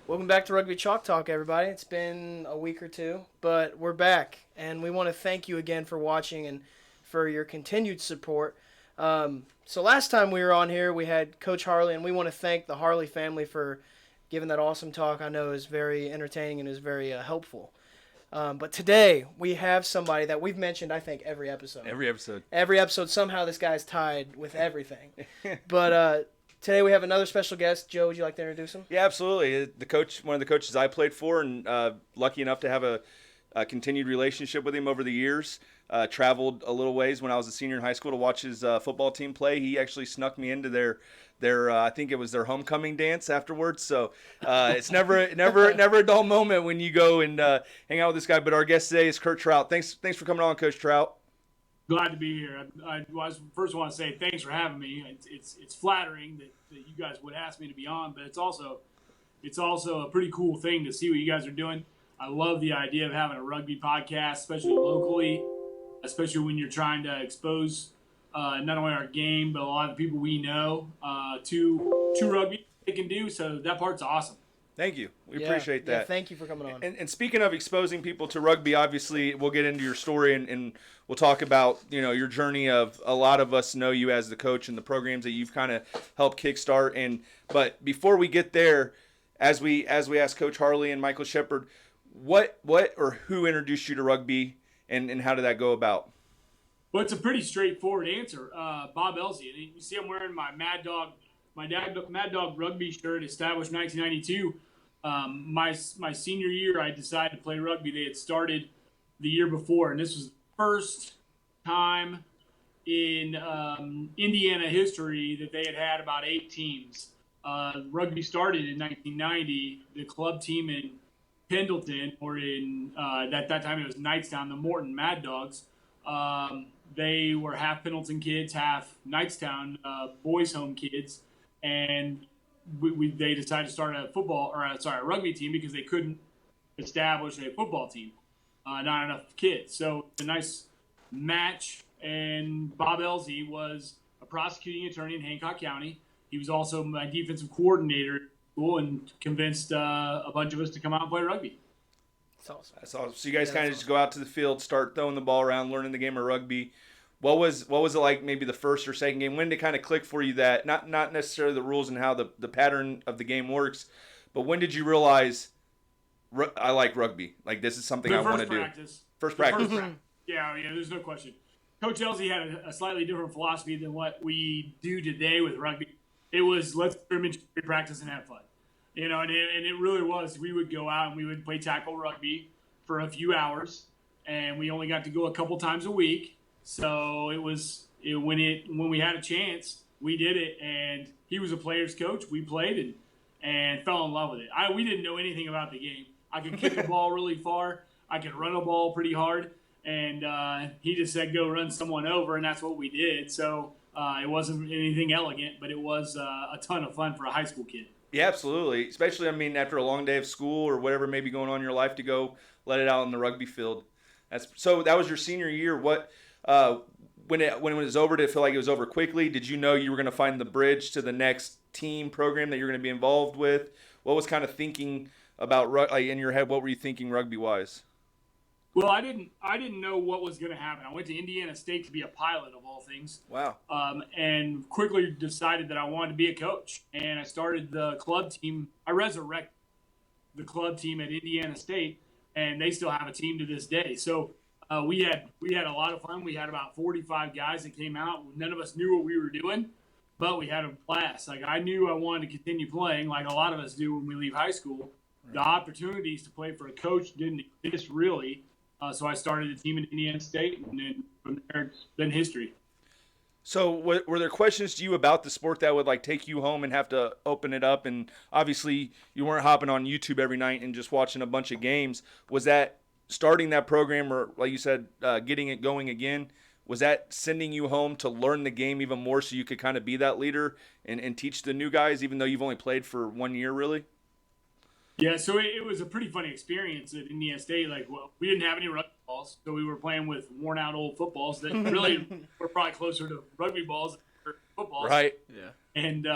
Welcome back to Rugby Chalk Talk, everybody. It's been a week or two, but we're back, and we want to thank you again for watching and for your continued support. So last time we were on here, we had Coach Harley, and we want to thank the Harley family for giving that awesome talk. I know it was very entertaining and it was very helpful. But today we have somebody that we've mentioned, I think, every episode. Every episode. Every episode, somehow this guy's tied with everything. But today we have another special guest. Joe, would you like to introduce him? Yeah, absolutely. One of the coaches I played for, and lucky enough to have a continued relationship with him over the years. Traveled a little ways when I was a senior in high school to watch his football team play. He actually snuck me into their I think it was their homecoming dance afterwards. So it's never a dull moment when you go and hang out with this guy. But our guest today is Coach Trout. Thanks for coming on, Coach Trout. Glad to be here. I first want to say thanks for having me. It's flattering that you guys would ask me to be on, but it's also a pretty cool thing to see what you guys are doing. I love the idea of having a rugby podcast, especially locally, especially when you're trying to expose not only our game, but a lot of the people we know to rugby they can do. So that part's awesome. Thank you. We appreciate that. Yeah, thank you for coming on. And speaking of exposing people to rugby, obviously we'll get into your story and we'll talk about your journey of a lot of us know you as the coach and the programs that you've kind of helped kickstart. But before we get there, as we ask Coach Harley and Michael Shepard, what or who introduced you to rugby and how did that go about? Well, it's a pretty straightforward answer. Bob Elsey. And you see I'm wearing my Mad Dog rugby shirt, established 1992. My senior year, I decided to play rugby. They had started the year before, and this was the first time in Indiana history that they had about 8 teams. Rugby started in 1990. The club team in Pendleton, or at that time it was Knightstown, the Morton Mad Dogs. They were half Pendleton kids, half Knightstown boys' home kids, and they decided to start a rugby team because they couldn't establish a football team, not enough kids. So it's a nice match. And Bob Elsey was a prosecuting attorney in Hancock County. He was also my defensive coordinator at school and convinced a bunch of us to come out and play rugby. That's awesome. So you guys kind of just go out to the field, start throwing the ball around, learning the game of rugby. What was it like maybe the first or second game? When did it kind of click for you that not necessarily the rules and how the pattern of the game works, but when did you realize I like rugby? Like this is something I want to do. First practice. Yeah, there's no question. Coach Elsey had a slightly different philosophy than what we do today with rugby. It was let's scrimmage, practice, and have fun. And it really was. We would go out and we would play tackle rugby for a few hours, and we only got to go a couple times a week. So when we had a chance, we did it. And he was a player's coach. We played and fell in love with it. We didn't know anything about the game. I could kick a ball really far. I could run a ball pretty hard. And he just said, go run someone over, and that's what we did. So it wasn't anything elegant, but it was a ton of fun for a high school kid. Yeah, absolutely. Especially, after a long day of school or whatever may be going on in your life to go let it out on the rugby field. So that was your senior year. What when it was over, did it feel like it was over quickly? Did you know you were going to find the bridge to the next team program that you're going to be involved with? What was kind of thinking about in your head? What were you thinking rugby wise? Well, I didn't know what was going to happen. I went to Indiana State to be a pilot of all things. Wow. And quickly decided that I wanted to be a coach. And I started the club team. I resurrected the club team at Indiana State, and they still have a team to this day. So we had a lot of fun. We had about 45 guys that came out. None of us knew what we were doing, but we had a blast. Like I knew I wanted to continue playing, like a lot of us do when we leave high school. Right. The opportunities to play for a coach didn't exist really. So I started the team in Indiana State, and then from there it's been history. So were there questions to you about the sport that would take you home and have to open it up? And obviously you weren't hopping on YouTube every night and just watching a bunch of games. Was that starting that program, or like you said, getting it going again? Was that sending you home to learn the game even more so you could kind of be that leader and teach the new guys, even though you've only played for 1 year, really? Yeah, so it was a pretty funny experience at Indiana State. We didn't have any rugby balls, so we were playing with worn-out old footballs that really were probably closer to rugby balls than footballs. Right. Yeah. And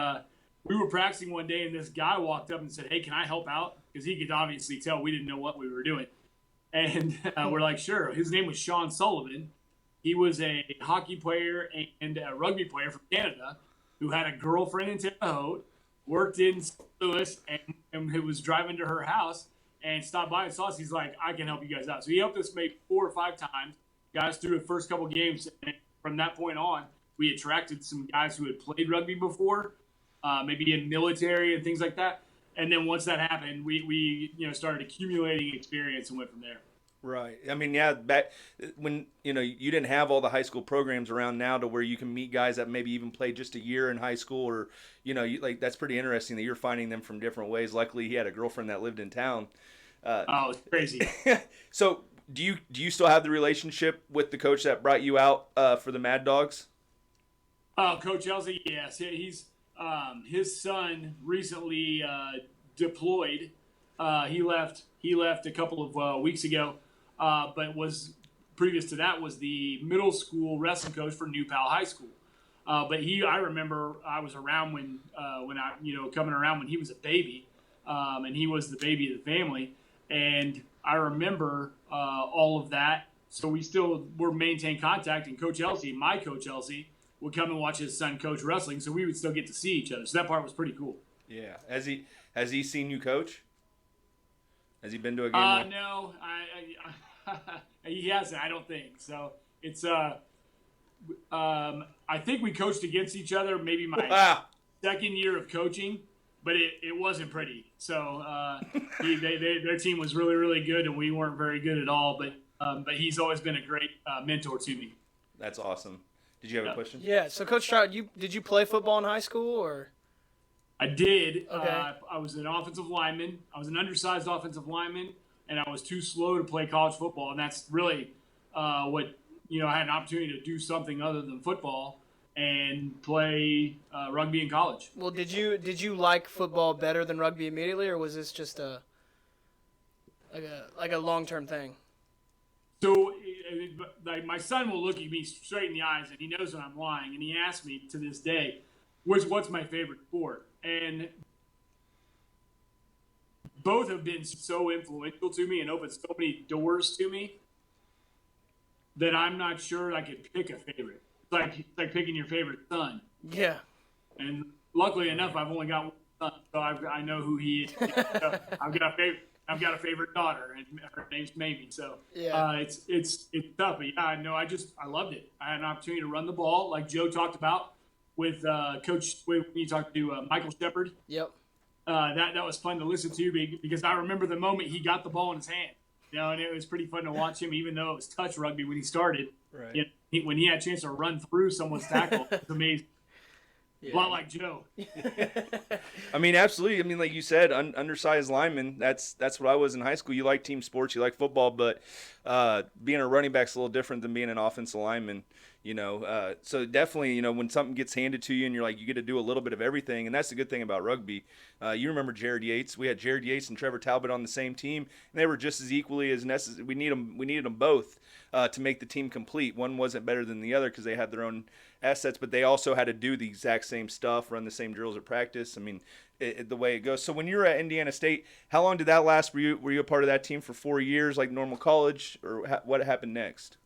we were practicing one day, and this guy walked up and said, "Hey, can I help out?" Because he could obviously tell we didn't know what we were doing. And we're like, "Sure." His name was Sean Sullivan. He was a hockey player and a rugby player from Canada who had a girlfriend in Terre Haute, worked in St. Louis, and who was driving to her house and stopped by and saw us. He's like, "I can help you guys out." So he helped us maybe 4 or 5 times, got us through the first couple games. And from that point on, we attracted some guys who had played rugby before, maybe in military and things like that. And then once that happened, we started accumulating experience and went from there. Right. I mean, yeah, back when, you didn't have all the high school programs around now to where you can meet guys that maybe even played just a year in high school or, that's pretty interesting that you're finding them from different ways. Luckily, he had a girlfriend that lived in town. Oh, it's crazy. So do you still have the relationship with the coach that brought you out for the Mad Dogs? Coach Elsie, yes. He's his son recently deployed. He left a couple of weeks ago. But was previous to that was the middle school wrestling coach for New Pal High School. But I remember I was around when coming around when he was a baby, and he was the baby of the family, and I remember all of that. So we still were maintain contact, and my coach Elsie, would come and watch his son coach wrestling, so we would still get to see each other. So that part was pretty cool. Yeah. Has he seen you coach? Has he been to a game? No, he hasn't. I don't think so. It's I think we coached against each other maybe my second year of coaching, but it wasn't pretty. So their team was really, really good, and we weren't very good at all. But he's always been a great mentor to me. That's awesome. Did you have a question? Yeah. So Coach Trout, did you play football in high school or? I did. Okay. I was an offensive lineman. I was an undersized offensive lineman, and I was too slow to play college football. And that's really what I had an opportunity to do something other than football and play rugby in college. Well, did you like football better than rugby immediately, or was this just a long-term thing? So, like, my son will look at me straight in the eyes, and he knows when I'm lying. And he asks me to this day, "What's my favorite sport?" And both have been so influential to me and opened so many doors to me that I'm not sure I could pick a favorite. It's like picking your favorite son. Yeah. And luckily enough, I've only got one son, so I know who he is. So I've got a favorite daughter, and her name's Mamie. So yeah. It's tough, but yeah, I loved it. I had an opportunity to run the ball, like Joe talked about with Coach. When you talked to Michael Shepard. Yep. That was fun to listen to because I remember the moment he got the ball in his hand. And it was pretty fun to watch him, even though it was touch rugby when he started. Right. When he had a chance to run through someone's tackle, it was amazing. Yeah. A lot like Joe. I mean, absolutely. I mean, like you said, undersized lineman. That's what I was in high school. You like team sports, you like football, but being a running back's a little different than being an offensive lineman. So definitely, when something gets handed to you and you're like, you get to do a little bit of everything, and that's the good thing about rugby. You remember Jared Yates? We had Jared Yates and Trevor Talbot on the same team, and they were just as equally as necessary. We needed them both to make the team complete. One wasn't better than the other because they had their own assets, but they also had to do the exact same stuff, run the same drills at practice. I mean, the way it goes. So when you were at Indiana State, how long did that last? Were you a part of that team for 4 years, like normal college, or what happened next?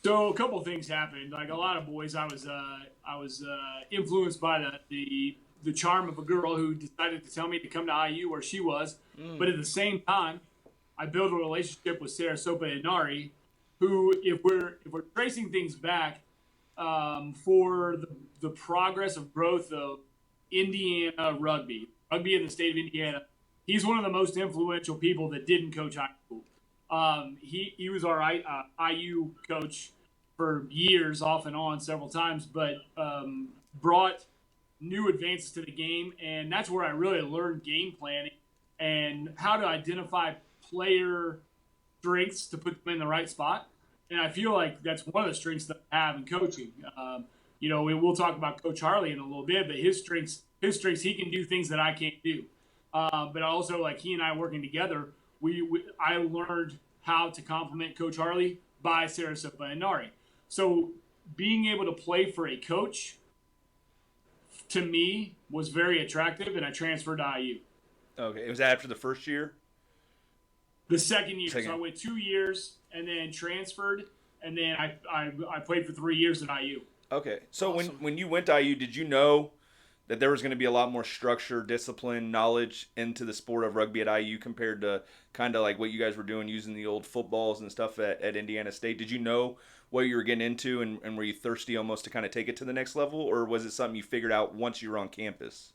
So a couple of things happened. Like a lot of boys, I was influenced by the charm of a girl who decided to tell me to come to IU where she was. But at the same time, I built a relationship with Sarah Sopa Inari, who, if we're tracing things back for the progress of growth of Indiana rugby in the state of Indiana, he's one of the most influential people that didn't coach high school. He was our IU coach for years, off and on, several times, but brought new advances to the game, and that's where I really learned game planning and how to identify player strengths to put them in the right spot. And I feel like that's one of the strengths that I have in coaching. We'll talk about Coach Harley in a little bit, but his strengths, he can do things that I can't do. But also, like he and I working together, I learned how to compliment Coach Harley by Sarah Sopa Inari. So being able to play for a coach, to me, was very attractive, and I transferred to IU. Okay, it was after the first year. The second year, so I went 2 years and then transferred, and then I played for 3 years at IU. Okay, so Awesome. when you went to IU, did you know that there was going to be a lot more structure, discipline, knowledge into the sport of rugby at IU compared to kind of like what you guys were doing using the old footballs and stuff at Indiana State? Did you know what you were getting into, and were you thirsty almost to kind of take it to the next level, or was it something you figured out once you were on campus?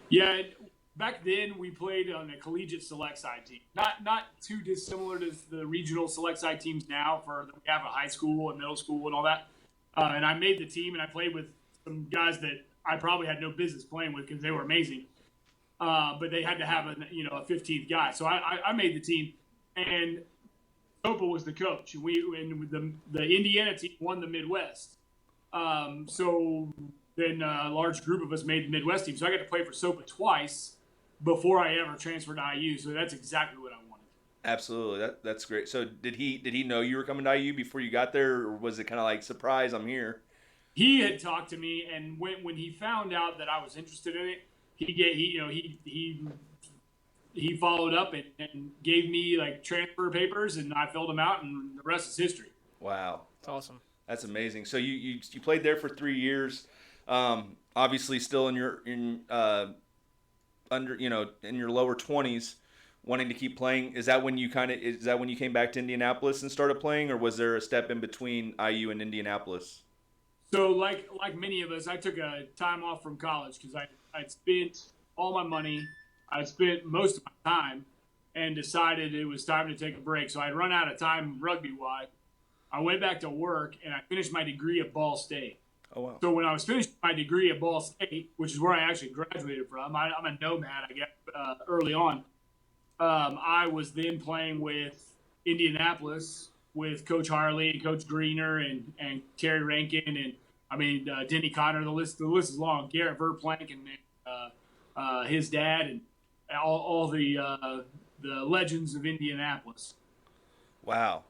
Yeah, back then we played on the collegiate select side team. Not too dissimilar to the regional select side teams now. We have a high school and middle school and all that. And I made the team, and I played with some guys that I probably had no business playing with because they were amazing. But they had to have a 15th guy, so I made the team, and Sopa was the coach. And the Indiana team won the Midwest. So then a large group of us made the Midwest team. So I got to play for Sopa twice before I ever transferred to IU. So that's exactly what I wanted. Absolutely, that's great. So did he know you were coming to IU before you got there, or was it kind of like surprise? I'm here. He had talked to me, and when he found out that I was interested in it, he followed up and gave me like transfer papers, and I filled them out, and the rest is history. Wow, That's awesome. that's amazing. So you played there for 3 years. Obviously, still in your in your lower 20s, wanting to keep playing. Is that when you came back to Indianapolis and started playing, or was there a step in between IU and Indianapolis? So like many of us, I took a time off from college because I'd spent all my money, I'd spent most of my time, and decided it was time to take a break. So I'd run out of time rugby-wise. I went back to work, and I finished my degree at Ball State. Oh, wow. So when I was finishing my degree at Ball State, which is where I actually graduated from, I'm a nomad, I guess, early on. I was then playing with Indianapolis with Coach Harley and Coach Greener and Terry Rankin and Denny Connor. The list is long. Garrett Verplank and his dad and all the legends of Indianapolis. Wow.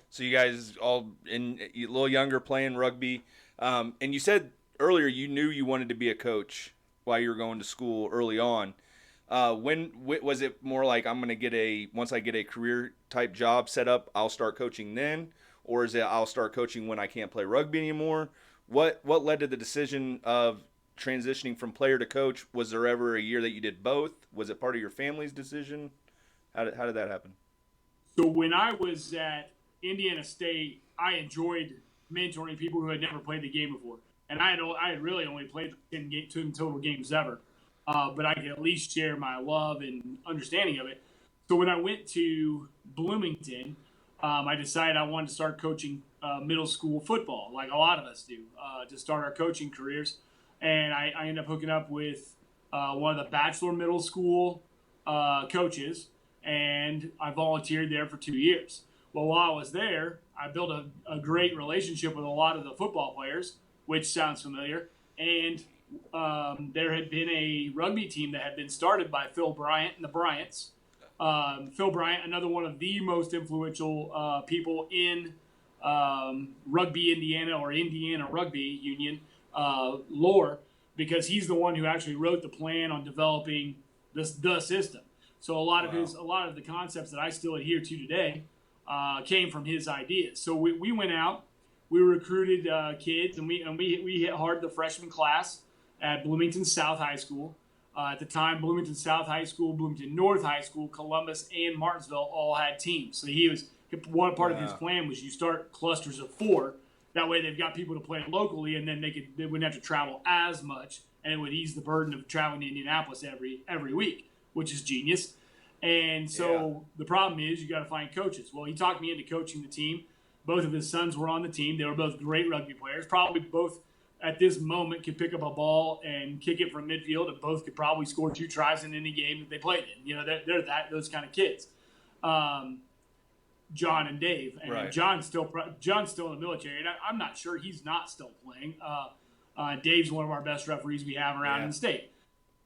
So you guys all a little younger playing rugby. And you said earlier you knew you wanted to be a coach while you were going to school early on. When was it more like once I get a career type job set up, I'll start coaching then? Or is it I'll start coaching when I can't play rugby anymore? What led to the decision of transitioning from player to coach? Was there ever a year that you did both? Was it part of your family's decision? How did that happen? So when I was at Indiana State, I enjoyed mentoring people who had never played the game before. And I had really only played 10 total games ever. But I could at least share my love and understanding of it. So when I went to Bloomington, I decided I wanted to start coaching middle school football, like a lot of us do, to start our coaching careers. And I ended up hooking up with one of the bachelor middle school coaches, and I volunteered there for 2 years. Well, while I was there, I built a great relationship with a lot of the football players, which sounds familiar. And there had been a rugby team that had been started by Phil Bryant and the Bryants. Phil Bryant, another one of the most influential people in Rugby Indiana or Indiana Rugby Union lore, because he's the one who actually wrote the plan on developing the system. So a lot of the concepts that I still adhere to today came from his ideas. So we went out, we recruited kids, and we hit hard the freshman class at Bloomington South High School. At the time, Bloomington South High School, Bloomington North High School, Columbus, and Martinsville all had teams. So one part of his plan was you start clusters of 4. That way they've got people to play locally, and then they wouldn't have to travel as much, and it would ease the burden of traveling to Indianapolis every week, which is genius. And so the problem is you got to find coaches. Well, he talked me into coaching the team. Both of his sons were on the team. They were both great rugby players. Probably both at this moment could pick up a ball and kick it from midfield, and both could probably score 2 tries in any game that they played in. You know, they're those kind of kids. John and Dave, and right. John's still in the military, and I'm not sure he's not still playing. Dave's one of our best referees we have around in the state.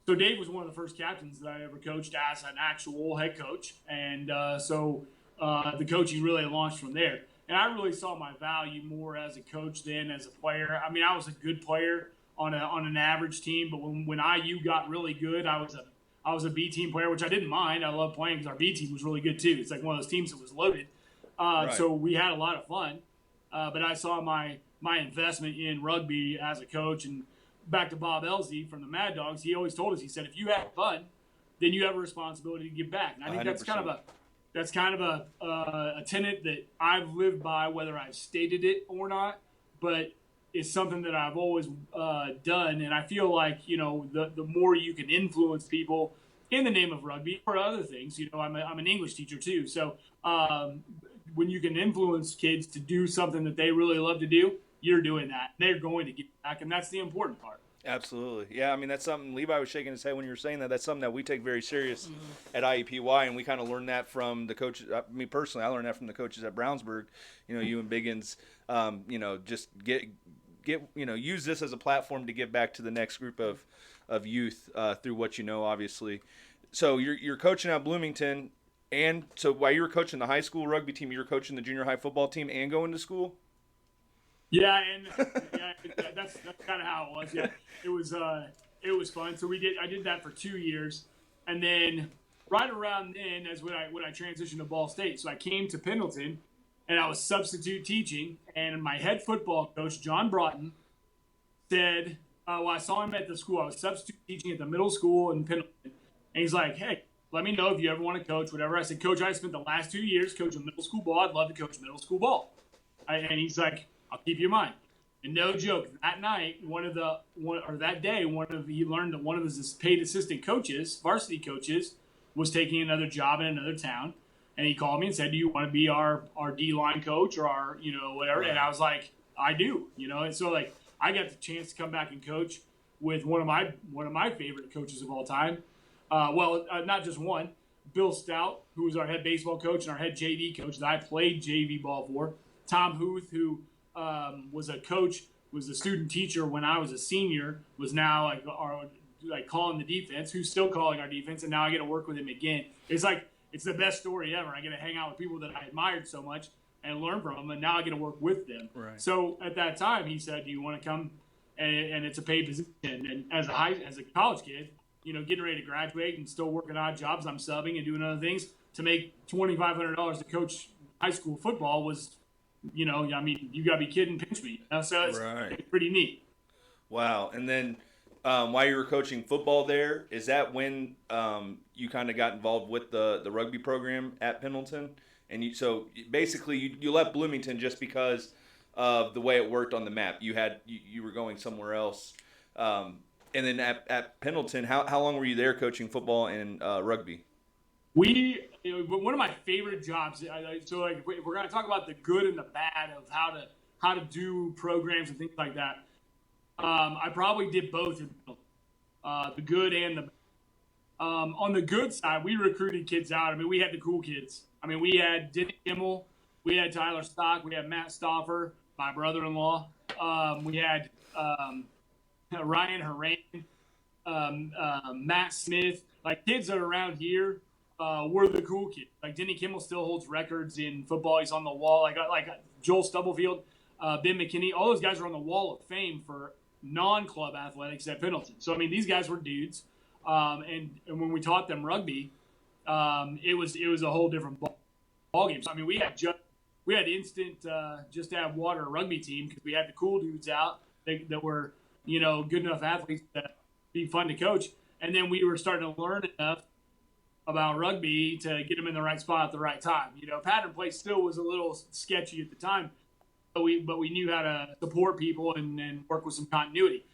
So Dave was one of the first captains that I ever coached as an actual head coach, and so the coaching really launched from there. And I really saw my value more as a coach than as a player. I mean, I was a good player on an average team. But when IU got really good, I was a B team player, which I didn't mind. I loved playing because our B team was really good too. It's like one of those teams that was loaded. Right. So we had a lot of fun. But I saw my investment in rugby as a coach, and back to Bob Elsey from the Mad Dogs, he always told us, he said, if you have fun, then you have a responsibility to give back. And I think 100%. that's kind of a tenet that I've lived by, whether I've stated it or not, but it's something that I've always done. And I feel like, the more you can influence people in the name of rugby or other things, I'm an English teacher too. So when you can influence kids to do something that they really love to do, you're doing that. They're going to give back, and that's the important part. Absolutely. Yeah, I mean, that's something Levi was shaking his head when you were saying that. That's something that we take very serious at IEPY, and we kind of learned that from the coaches. Me personally, I learned that from the coaches at Brownsburg. You and Biggins, just get use this as a platform to give back to the next group of youth through what obviously. So you're coaching at Bloomington, and so while you were coaching the high school rugby team, you were coaching the junior high football team and going to school? Yeah, and that's kind of how it was. Yeah, it was fun. So I did that for 2 years, and then right around then, as when I transitioned to Ball State. So I came to Pendleton, and I was substitute teaching, and my head football coach John Broughton said, I saw him at the school. I was substitute teaching at the middle school in Pendleton, and he's like, "Hey, let me know if you ever want to coach, whatever." I said, "Coach, I spent the last 2 years coaching middle school ball. I'd love to coach middle school ball." And he's like, "I'll keep you in mind." And no joke, that night, he learned that one of his paid assistant coaches, varsity coaches, was taking another job in another town. And he called me and said, "Do you want to be our D-line coach or our, whatever?" And I was like, "I do," And so like I got the chance to come back and coach with one of my favorite coaches of all time. Not just one, Bill Stout, who was our head baseball coach and our head JV coach that I played JV ball for. Tom Huth, who was a student teacher when I was a senior, was now calling the defense, who's still calling our defense, and now I get to work with him again. It's the best story ever. I get to hang out with people that I admired so much and learn from them, and now I get to work with them. Right. So at that time, he said, "Do you want to come?" And it's a paid position. And as a college kid, getting ready to graduate and still working odd jobs, I'm subbing and doing other things to make $2,500 to coach high school football was, you got to be kidding, pinch me. So it's pretty neat. Wow. And then while you were coaching football there, is that when you kind of got involved with the rugby program at Pendleton? And so basically you left Bloomington just because of the way it worked on the map. You were going somewhere else. And then at Pendleton, how long were you there coaching football and rugby? One of my favorite jobs. So like, if we're going to talk about the good and the bad of how to do programs and things like that, I probably did both. The good and the bad. On the good side, we recruited kids out. We had the cool kids. We had Denny Kimmel, we had Tyler Stock, we had Matt Stauffer, my brother-in-law. We had Ryan Horan, Matt Smith. Like, kids that are around here were the cool kids. Like, Denny Kimmel still holds records in football. He's on the wall. Like Joel Stubblefield, Ben McKinney. All those guys are on the wall of fame for non-club athletics at Pendleton. So, these guys were dudes. And when we taught them rugby, it was a whole different ball game. So, we had instant just add water rugby team because we had the cool dudes out that were good enough athletes to be fun to coach, and then we were starting to learn enough about rugby to get them in the right spot at the right time. Pattern play still was a little sketchy at the time, but we knew how to support people and work with some continuity.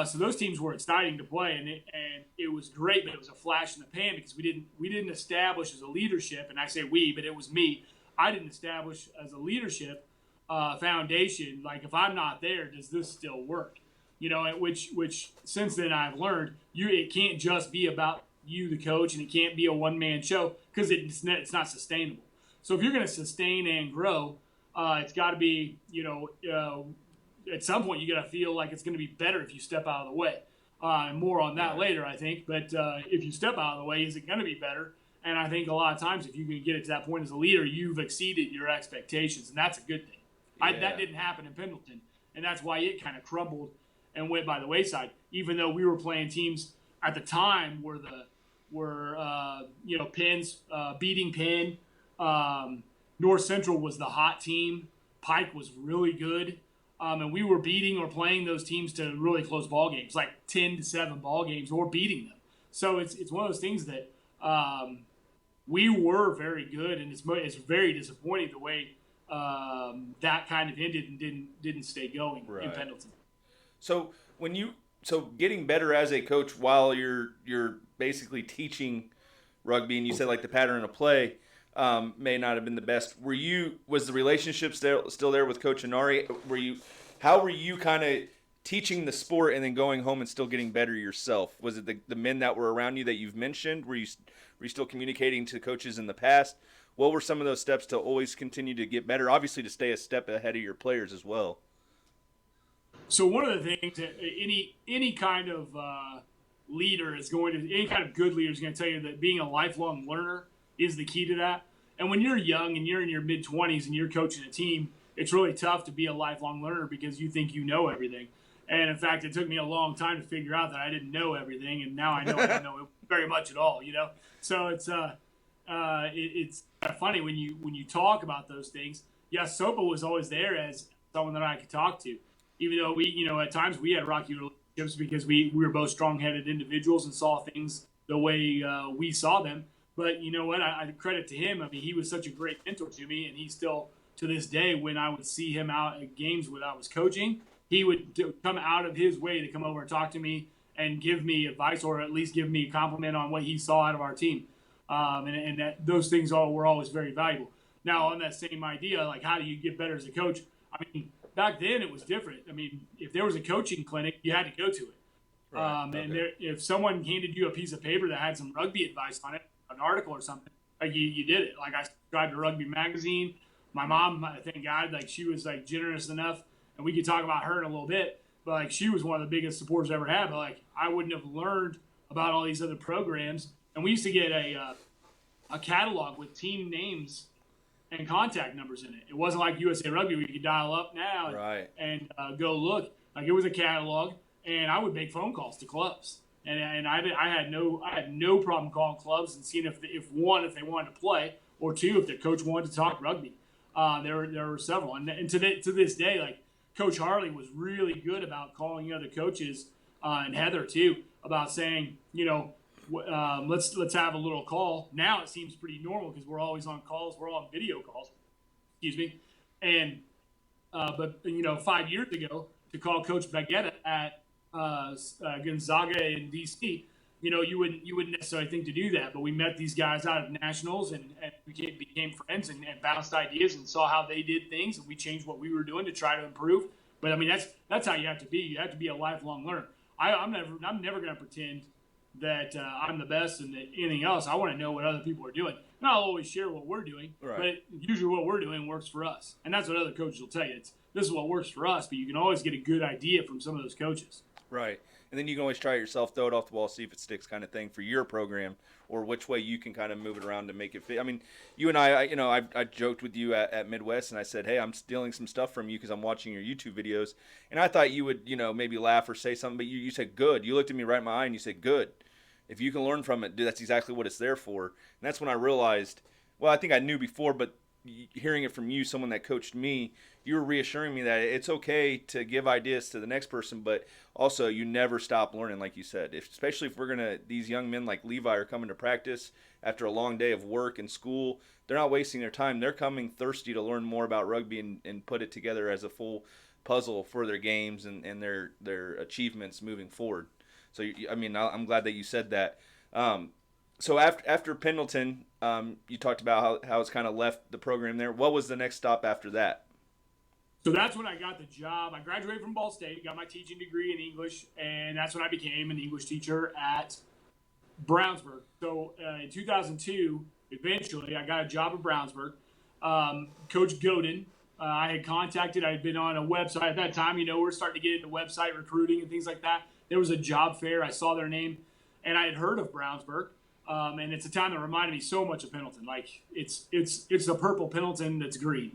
So those teams were exciting to play, and it was great, but it was a flash in the pan because we didn't establish as a leadership, and I say we, but it was me. I didn't establish as a leadership foundation. Like, if I'm not there, does this still work? Which since then I've learned it can't just be about you, the coach, and it can't be a one-man show because it's not sustainable. So if you're going to sustain and grow, it's got to be, at some point you got to feel like it's going to be better if you step out of the way. And more on that later, I think. But if you step out of the way, is it going to be better? And I think a lot of times if you can get it to that point as a leader, you've exceeded your expectations, and that's a good thing. Yeah. That didn't happen in Pendleton, and that's why it kind of crumbled and went by the wayside. Even though we were playing teams at the time were Penn's beating Penn. North Central was the hot team. Pike was really good. And we were beating or playing those teams to really close ball games, like 10-7 ball games, or beating them. So it's one of those things that we were very good, and it's very disappointing the way that kind of ended and didn't stay going in Pendleton. So getting better as a coach while you're basically teaching rugby, and you said like the pattern of play may not have been the best. Was the relationship still there with Coach Inari? How were you kind of teaching the sport and then going home and still getting better yourself? Was it the men that were around you that you've mentioned? Were you still communicating to coaches in the past? What were some of those steps to always continue to get better? Obviously, to stay a step ahead of your players as well. So one of the things that any kind of leader is going to, any kind of good leader is going to tell you that being a lifelong learner is the key to that. And when you're young and you're in your mid-20s and you're coaching a team, it's really tough to be a lifelong learner because you think you know everything. And in fact, it took me a long time to figure out that I didn't know everything, and now I know I don't know very much at all. So it's funny when you talk about those things. Yes, Sopa was always there as someone that I could talk to, even though we, at times we had rocky relationships because we were both strong-headed individuals and saw things the way we saw them. But you know what? I credit to him. I mean, he was such a great mentor to me, and he still, to this day, when I would see him out at games when I was coaching, he would come out of his way to come over and talk to me and give me advice, or at least give me a compliment on what he saw out of our team. And that those things were always very valuable. Now, on that same idea, like how do you get better as a coach? I mean, back then it was different. I mean, if there was a coaching clinic, you had to go to it. Right. And if someone handed you a piece of paper that had some rugby advice on it, an article or something, like you did it. Like I subscribed to Rugby magazine. My mom, thank God, like she was like generous enough, and we could talk about her in a little bit. But like she was one of the biggest supporters I ever had. But like I wouldn't have learned about all these other programs. And we used to get a catalog with team names and contact numbers in it. It wasn't like USA Rugby where you could dial up now and go look. Like it was a catalog, and I would make phone calls to clubs. And I had no problem calling clubs and seeing if they wanted to play, or two, if the coach wanted to talk rugby. There were several, and to this day, like Coach Harley was really good about calling other coaches, and Heather too, about saying, let's have a little call. Now it seems pretty normal because we're always on calls, we're all on video calls. Excuse me, and but 5 years ago to call Coach Baguetta at Gonzaga in DC, you wouldn't necessarily think to do that, but we met these guys out of nationals and became friends and bounced ideas and saw how they did things, and we changed what we were doing to try to improve. But I mean, that's how you have to be. You have to be a lifelong learner. I'm never going to pretend that I'm the best and that anything else. I want to know what other people are doing, and I'll always share what we're doing. Right. But usually, what we're doing works for us, and that's what other coaches will tell you. This is what works for us, but you can always get a good idea from some of those coaches. Right. And then you can always try it yourself, throw it off the wall, see if it sticks kind of thing for your program, or which way you can kind of move it around to make it fit. I mean, you and I joked with you at Midwest, and I said, hey, I'm stealing some stuff from you because I'm watching your YouTube videos. And I thought you would, maybe laugh or say something, but you said good. You looked at me right in my eye and you said good. If you can learn from it, dude, that's exactly what it's there for. And that's when I realized, well, I think I knew before, but hearing it from you, someone that coached me, you were reassuring me that it's okay to give ideas to the next person, but also you never stop learning, like you said. Especially if these young men like Levi are coming to practice after a long day of work and school, they're not wasting their time. They're coming thirsty to learn more about rugby and put it together as a full puzzle for their games and their achievements moving forward. So, I mean, I'm glad that you said that. So after Pendleton, you talked about how it's kind of left the program there. What was the next stop after that? So that's when I got the job. I graduated from Ball State, got my teaching degree in English, and that's when I became an English teacher at Brownsburg. So in 2002, eventually, I got a job at Brownsburg. Coach Godin, I had contacted. I had been on a website at that time. We're starting to get into website recruiting and things like that. There was a job fair. I saw their name, and I had heard of Brownsburg. And it's a town that reminded me so much of Pendleton. Like it's the purple Pendleton that's green,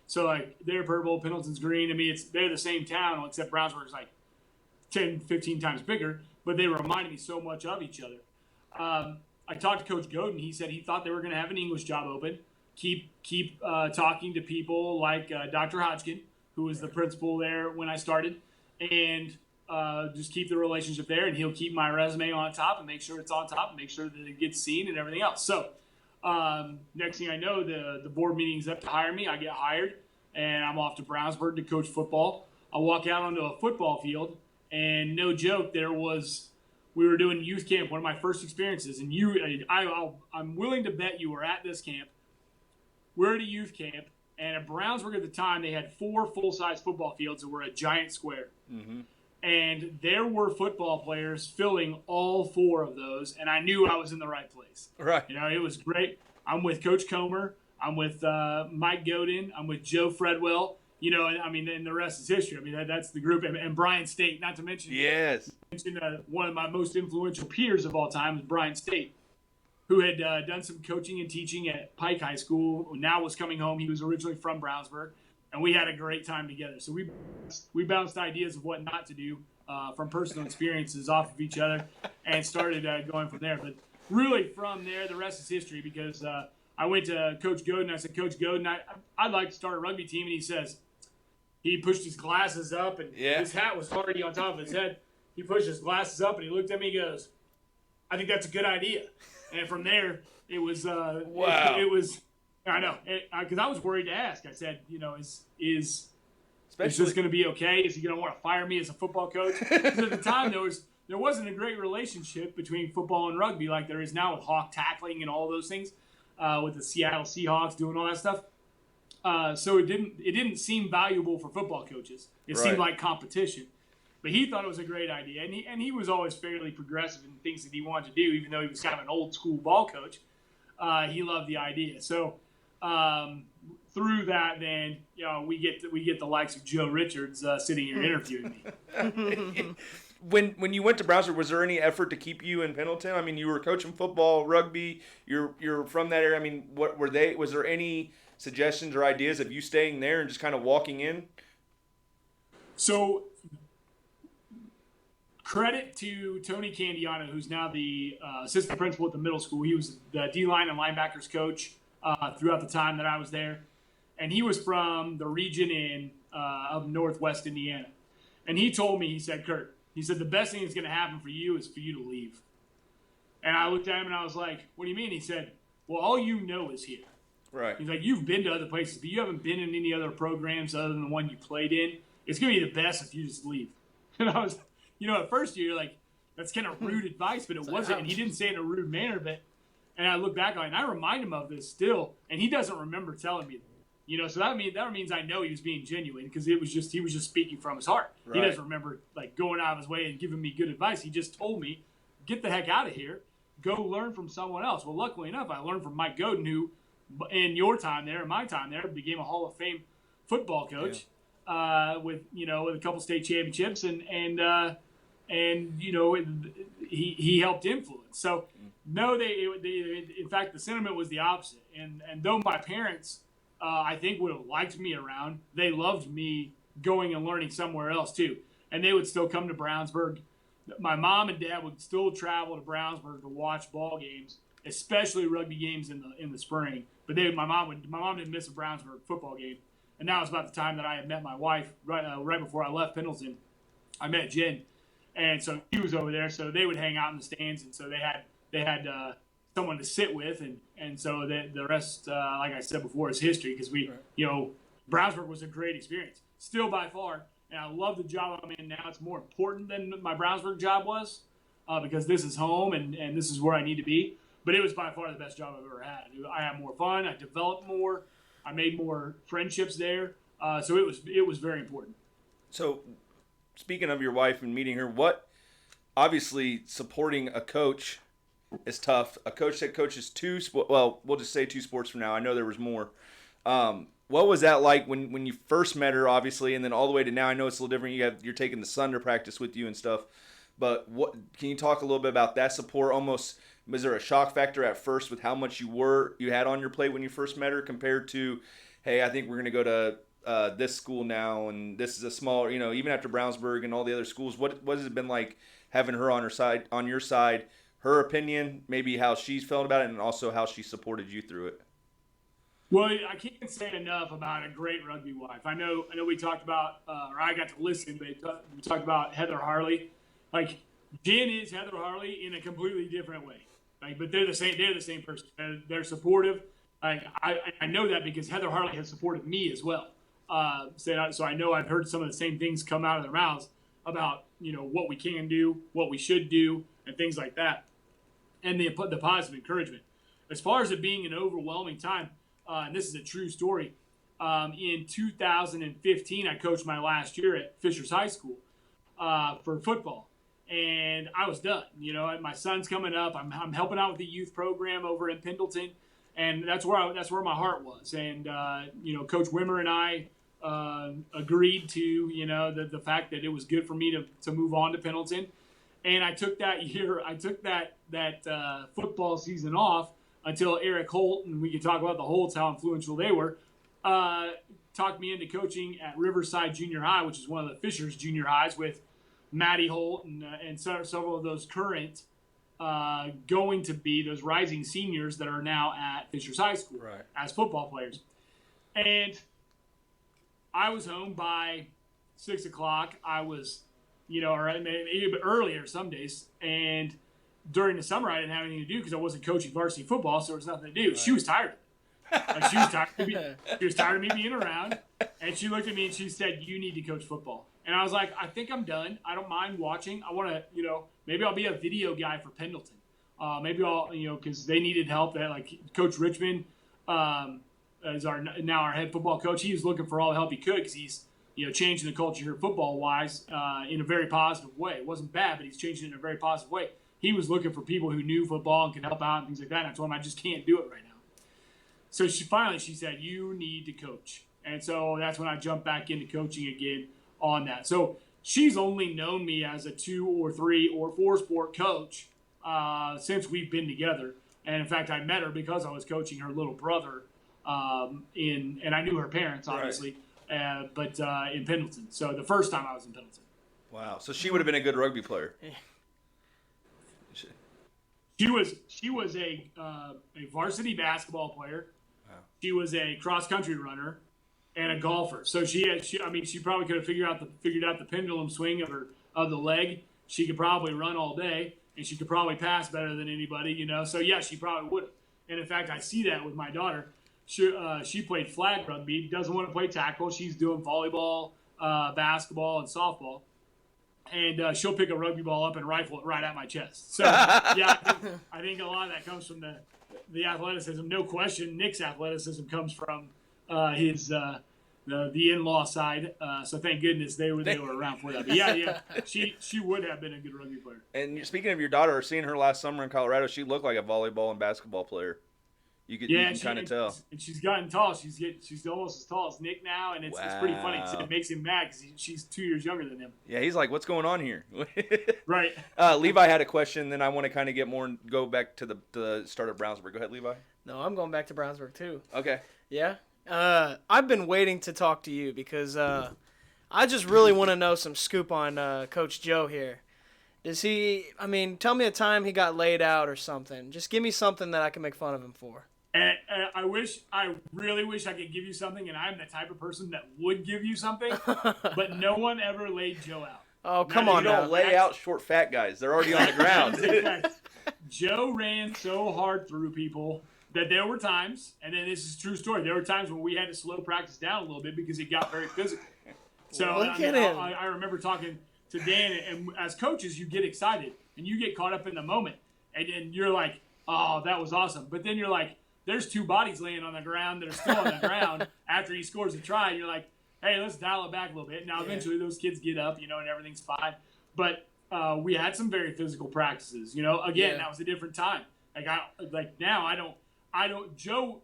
So like they're purple, Pendleton's green. I mean, they're the same town except Brownsburg's like 10, 15 times bigger, but they reminded me so much of each other. I talked to Coach Godin. He said he thought they were going to have an English job open. Keep talking to people like Dr. Hodgkin, who was the principal there when I started, and just keep the relationship there, and he'll keep my resume on top and make sure it's on top and make sure that it gets seen and everything else. So next thing I know, the board meeting's up to hire me. I get hired, and I'm off to Brownsburg to coach football. I walk out onto a football field, and no joke, we were doing youth camp, one of my first experiences, and I'm willing to bet you were at this camp. We're at a youth camp, and at Brownsburg at the time, they had 4 full-size football fields that were a giant square. Mm-hmm. And there were football players filling all 4 of those, and I knew I was in the right place. Right. It was great. I'm with Coach Comer. I'm with Mike Godin. I'm with Joe Fredwell. And the rest is history. That's the group. And Brian State, not to mention. Yes. One of my most influential peers of all time is Brian State, who had done some coaching and teaching at Pike High School. Now was coming home. He was originally from Brownsburg. And we had a great time together. So we bounced ideas of what not to do from personal experiences off of each other and started going from there. But really from there, the rest is history because I went to Coach Godin. I said, Coach Godin, I'd like to start a rugby team. And he says, he pushed his glasses up and his hat was already on top of his head. He pushed his glasses up and he looked at me and goes, I think that's a good idea. And from there, it was wow. It was. I know, because I was worried to ask. I said, is this going to be okay? Is he going to want to fire me as a football coach? Because at the time, there wasn't a great relationship between football and rugby like there is now with hawk tackling and all those things, with the Seattle Seahawks doing all that stuff. So it didn't seem valuable for football coaches. It seemed like competition. But he thought it was a great idea, and he was always fairly progressive in things that he wanted to do, even though he was kind of an old school ball coach. He loved the idea. So through that, then we get the likes of Joe Richards sitting here interviewing me. When you went to Brownsburg, was there any effort to keep you in Pendleton? You were coaching football, rugby. You're from that area. Was there any suggestions or ideas of you staying there and just kind of walking in? So, credit to Tony Candiano, who's now the assistant principal at the middle school. He was the D-line and linebackers coach throughout the time that I was there. And he was from the region of Northwest Indiana. And he told me, he said, Kurt, the best thing that's going to happen for you is for you to leave. And I looked at him and I was like, what do you mean? He said, well, all you know is here. Right. He's like, you've been to other places, but you haven't been in any other programs other than the one you played in. It's going to be the best if you just leave. And I was, at first you're like, that's kind of rude advice, but it wasn't. And he didn't say it in a rude manner, and I look back on it, and I remind him of this still, and he doesn't remember telling me that. So that means I know he was being genuine because he was just speaking from his heart. Right. He doesn't remember going out of his way and giving me good advice. He just told me, get the heck out of here, go learn from someone else. Well, luckily enough, I learned from Mike Godin, who in your time there, in my time there, became a Hall of Fame football coach with a couple state championships and he helped influence. So no, they in fact the sentiment was the opposite. And though my parents I think would have liked me around, they loved me going and learning somewhere else too. And they would still come to Brownsburg. My mom and dad would still travel to Brownsburg to watch ball games, especially rugby games in the spring. But my mom didn't miss a Brownsburg football game. And that was about the time that I had met my wife right before I left Pendleton. I met Jen, and so he was over there. So they would hang out in the stands, and so they had someone to sit with, and so the rest, like I said before, is history because Brownsburg was a great experience, still by far, and I love the job I'm in now. It's more important than my Brownsburg job was because this is home and this is where I need to be. But it was by far the best job I've ever had. I had more fun. I developed more. I made more friendships there. So it was very important. So speaking of your wife and meeting her, obviously supporting a coach is tough. A coach that coaches we'll just say 2 sports for now. I know there was more. What was that like when you first met her, obviously, and then all the way to now? I know it's a little different. You're taking the son to practice with you and stuff. But can you talk a little bit about that support? Almost, was there a shock factor at first with how much you had on your plate when you first met her compared to, hey, I think we're going to go to this school now, and this is a small, even after Brownsburg and all the other schools, what has it been like having her on your side, her opinion, maybe how she's felt about it, and also how she supported you through it? Well, I can't say enough about a great rugby wife. I know we talked about, or I got to listen, but we talked about Heather Harley. Like, Jen is Heather Harley in a completely different way. Like, but they're the same. They're the same person. They're supportive. Like, I know that because Heather Harley has supported me as well. So I know I've heard some of the same things come out of their mouths about what we can do, what we should do, and things like that, and the positive encouragement. As far as it being an overwhelming time, and this is a true story. In 2015, I coached my last year at Fishers High School for football, and I was done. My son's coming up. I'm helping out with the youth program over in Pendleton, and that's where my heart was. And Coach Wimmer and I agreed to the fact that it was good for me to move on to Pendleton, and I took that year. I took that football season off until Eric Holt, and we could talk about the Holts, how influential they were, talked me into coaching at Riverside Junior High, which is one of the Fishers junior highs, with Maddie Holt and several of those current going to be those rising seniors that are now at Fishers High School as football players. And I was home by 6 o'clock. I was, or maybe earlier some days, and during the summer, I didn't have anything to do because I wasn't coaching varsity football, so there was nothing to do. Right. She was tired of it. Like, she was tired of me being around, and she looked at me and she said, "You need to coach football." And I was like, "I think I'm done. I don't mind watching. I want to, maybe I'll be a video guy for Pendleton. Maybe I'll, because they needed help. They had, like, Coach Richmond is now our head football coach. He was looking for all the help he could because he's, changing the culture here football-wise in a very positive way. It wasn't bad, but he's changing it in a very positive way. He was looking for people who knew football and could help out and things like that. And I told him I just can't do it right now. So she said, "You need to coach." And so that's when I jumped back into coaching again on that. So she's only known me as a 2 or 3 or 4 sport coach since we've been together. And in fact, I met her because I was coaching her little brother and I knew her parents, obviously, but in Pendleton. So the first time I was in Pendleton. Wow. So she would have been a good rugby player. She was a varsity basketball player. Wow. She was a cross country runner and a golfer. So she probably could have figured out the pendulum swing of the leg. She could probably run all day, and she could probably pass better than anybody. So yeah, she probably would have. And in fact, I see that with my daughter. She played flag rugby. Doesn't want to play tackle. She's doing volleyball, basketball, and softball. And she'll pick a rugby ball up and rifle it right at my chest. So, yeah, I think a lot of that comes from the athleticism. No question, Nick's athleticism comes from his the in-law side. So thank goodness they were around for that. But yeah, she would have been a good rugby player. And speaking of your daughter, seeing her last summer in Colorado, she looked like a volleyball and basketball player. You can kind of tell. And she's gotten tall. She's almost as tall as Nick now, and it's pretty funny. It makes him mad because she's 2 years younger than him. Yeah, he's like, "What's going on here?" Right. Levi had a question. Then I want to kind of get more and go back to the start of Brownsburg. Go ahead, Levi. No, I'm going back to Brownsburg too. Okay. Yeah. I've been waiting to talk to you because I just really want to know some scoop on Coach Joe here. Tell me a time he got laid out or something. Just give me something that I can make fun of him for. And I really wish I could give you something, and I'm the type of person that would give you something, but no one ever laid Joe out. Oh, come on now. You don't lay out short, fat guys. They're already on the ground. Joe ran so hard through people that there were times, and then this is a true story, there were times when we had to slow practice down a little bit because it got very physical. So I remember talking to Dan, and as coaches, you get excited, and you get caught up in the moment, and you're like, "Oh, that was awesome." But then you're like, there's 2 bodies laying on the ground that are still on the ground after he scores a try. And you're like, hey, let's dial it back a little bit. Now, eventually those kids get up, and everything's fine. But we had some very physical practices. Again, that was a different time. Joe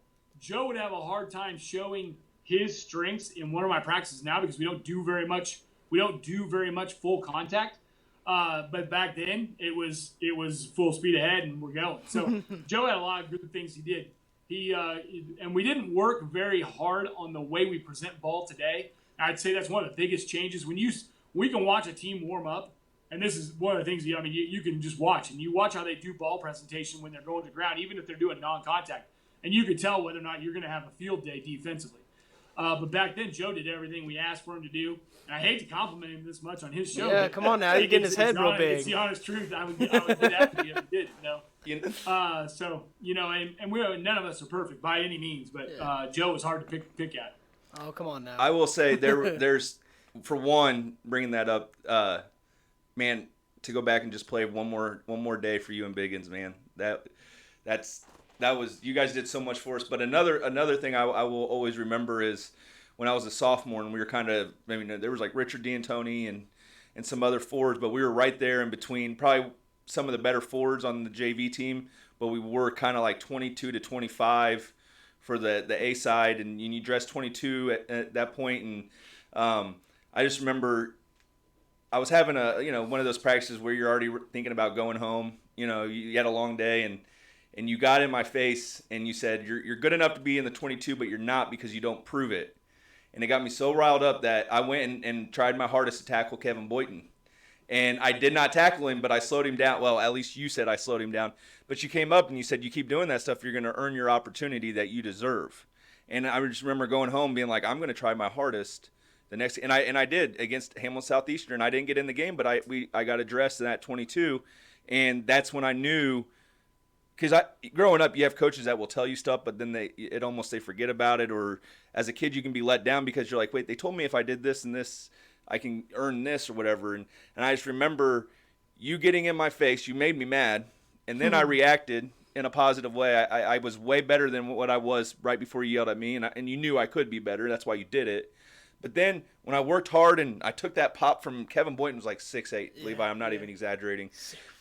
would have a hard time showing his strengths in one of my practices now because we don't do very much full contact. But back then it was full speed ahead and we're going. So Joe had a lot of good things he did. And we didn't work very hard on the way we present ball today. I'd say that's one of the biggest changes. We can watch a team warm up, and this is one of the things. You can just watch, and you watch how they do ball presentation when they're going to ground, even if they're doing non-contact, and you can tell whether or not you're going to have a field day defensively. But back then, Joe did everything we asked for him to do. And I hate to compliment him this much on his show. Yeah, come on now. You're getting his head real big. It's the honest truth. I would do that if he ever did, and none of us are perfect by any means, but Joe was hard to pick at. Oh, come on now. I will say there's, for one, bringing that up, man, to go back and just play one more day for you and Biggins, man. That was, you guys did so much for us. But another thing I will always remember is when I was a sophomore and we were kind of, there was like Richard D'Antoni and some other forwards, but we were right there in between probably some of the better forwards on the JV team, but we were kind of like 22 to 25 for the A side, and you dressed 22 at that point. And I just remember I was having one of those practices where you're already thinking about going home. You had a long day, and you got in my face and you said, you're good enough to be in the 22, but you're not because you don't prove it. And it got me so riled up that I went and tried my hardest to tackle Kevin Boynton. And I did not tackle him, but I slowed him down. Well, at least you said I slowed him down. But you came up and you said, you keep doing that stuff, you're going to earn your opportunity that you deserve. And I just remember going home being like, I'm going to try my hardest the next. And I did against Hamlin Southeastern. I didn't get in the game, but I got addressed in that 22. And that's when I knew, because growing up, you have coaches that will tell you stuff, but then they forget about it. Or as a kid, you can be let down because you're like, wait, they told me if I did this and this, I can earn this or whatever. And I just remember you getting in my face. You made me mad. And then I reacted in a positive way. I was way better than what I was right before you yelled at me. And you knew I could be better. That's why you did it. But then when I worked hard and I took that pop from Kevin Boynton, was like 6'8", yeah, Levi. I'm not even exaggerating.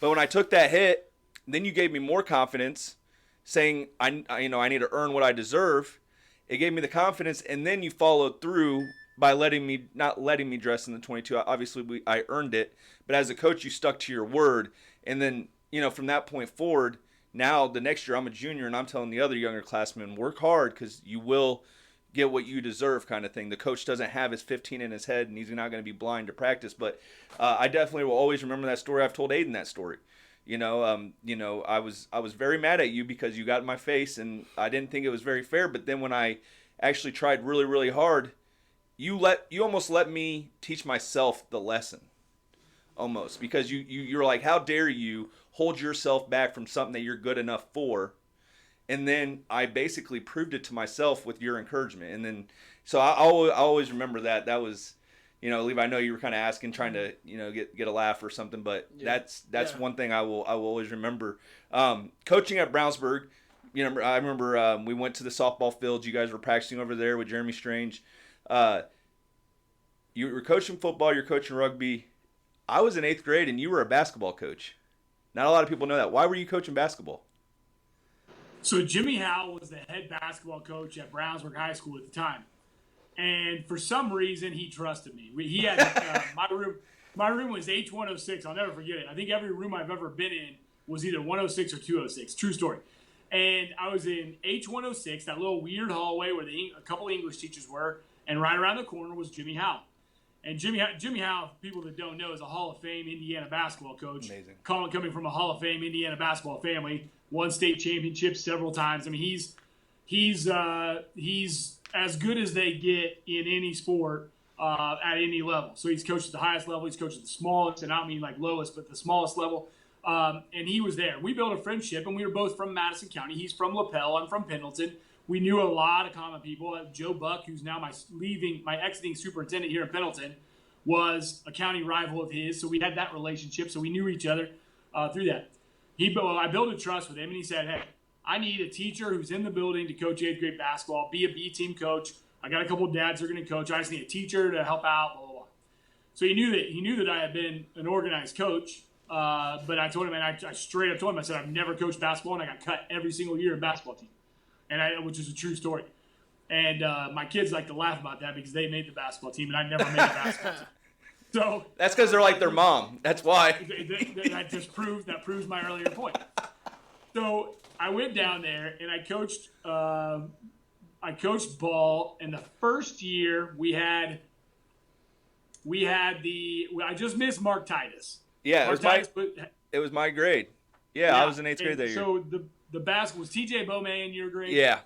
But when I took that hit, then you gave me more confidence, saying I need to earn what I deserve. It gave me the confidence, and then you followed through by not letting me dress in the 22. Obviously, I earned it, but as a coach, you stuck to your word. And then, from that point forward, now the next year I'm a junior, and I'm telling the other younger classmen, work hard because you will get what you deserve, kind of thing. The coach doesn't have his 15 in his head, and he's not going to be blind to practice. But I definitely will always remember that story. I've told Aiden that story. I was very mad at you because you got in my face, and I didn't think it was very fair. But then when I actually tried really, really hard, you almost let me teach myself the lesson, almost, because you're like, how dare you hold yourself back from something that you're good enough for. And then I basically proved it to myself with your encouragement. And then, so I always remember that. That was, Levi, I know you were kind of asking, trying to, get a laugh or something, but yeah, that's one thing I will always remember. Coaching at Brownsburg, I remember we went to the softball field. You guys were practicing over there with Jeremy Strange. You were coaching football, you're coaching rugby. I was in 8th grade and you were a basketball coach. Not a lot of people know that. Why were you coaching basketball? So Jimmy Howe was the head basketball coach at Brownsburg High School at the time. And for some reason, he trusted me. He had my room was H106. I'll never forget it. I think every room I've ever been in was either 106 or 206. True story. And I was in H106, that little weird hallway where a couple English teachers were, and right around the corner was Jimmy Howe. And Jimmy Howe, people that don't know, is a Hall of Fame Indiana basketball coach. Amazing. Coming from a Hall of Fame Indiana basketball family, won state championships several times. I mean, he's as good as they get in any sport at any level. So he's coached at the highest level. He's coached at the smallest, and I don't mean like lowest, but the smallest level. And he was there. We built a friendship, and we were both from Madison County. He's from LaPel. I'm from Pendleton. We knew a lot of common people. Joe Buck, who's now my exiting superintendent here in Pendleton, was a county rival of his. So we had that relationship. So we knew each other through that. I built a trust with him, and he said, hey, I need a teacher who's in the building to coach 8th grade basketball, be a B team coach. I got a couple of dads who are going to coach. I just need a teacher to help out, blah, blah, blah. So he knew that I had been an organized coach. But I told him, and I straight up told him, I said, I've never coached basketball, and I got cut every single year in basketball team. Which is a true story. And my kids like to laugh about that because they made the basketball team, and I never made the basketball team. So that's because they're like their mom. That's why. that proves my earlier point. So I went down there and I coached. I coached ball, and the first year I just missed Mark Titus. Yeah, Mark it was my grade. Yeah, I was in 8th grade that year. So the basketball was TJ Bowman in your grade. Yeah.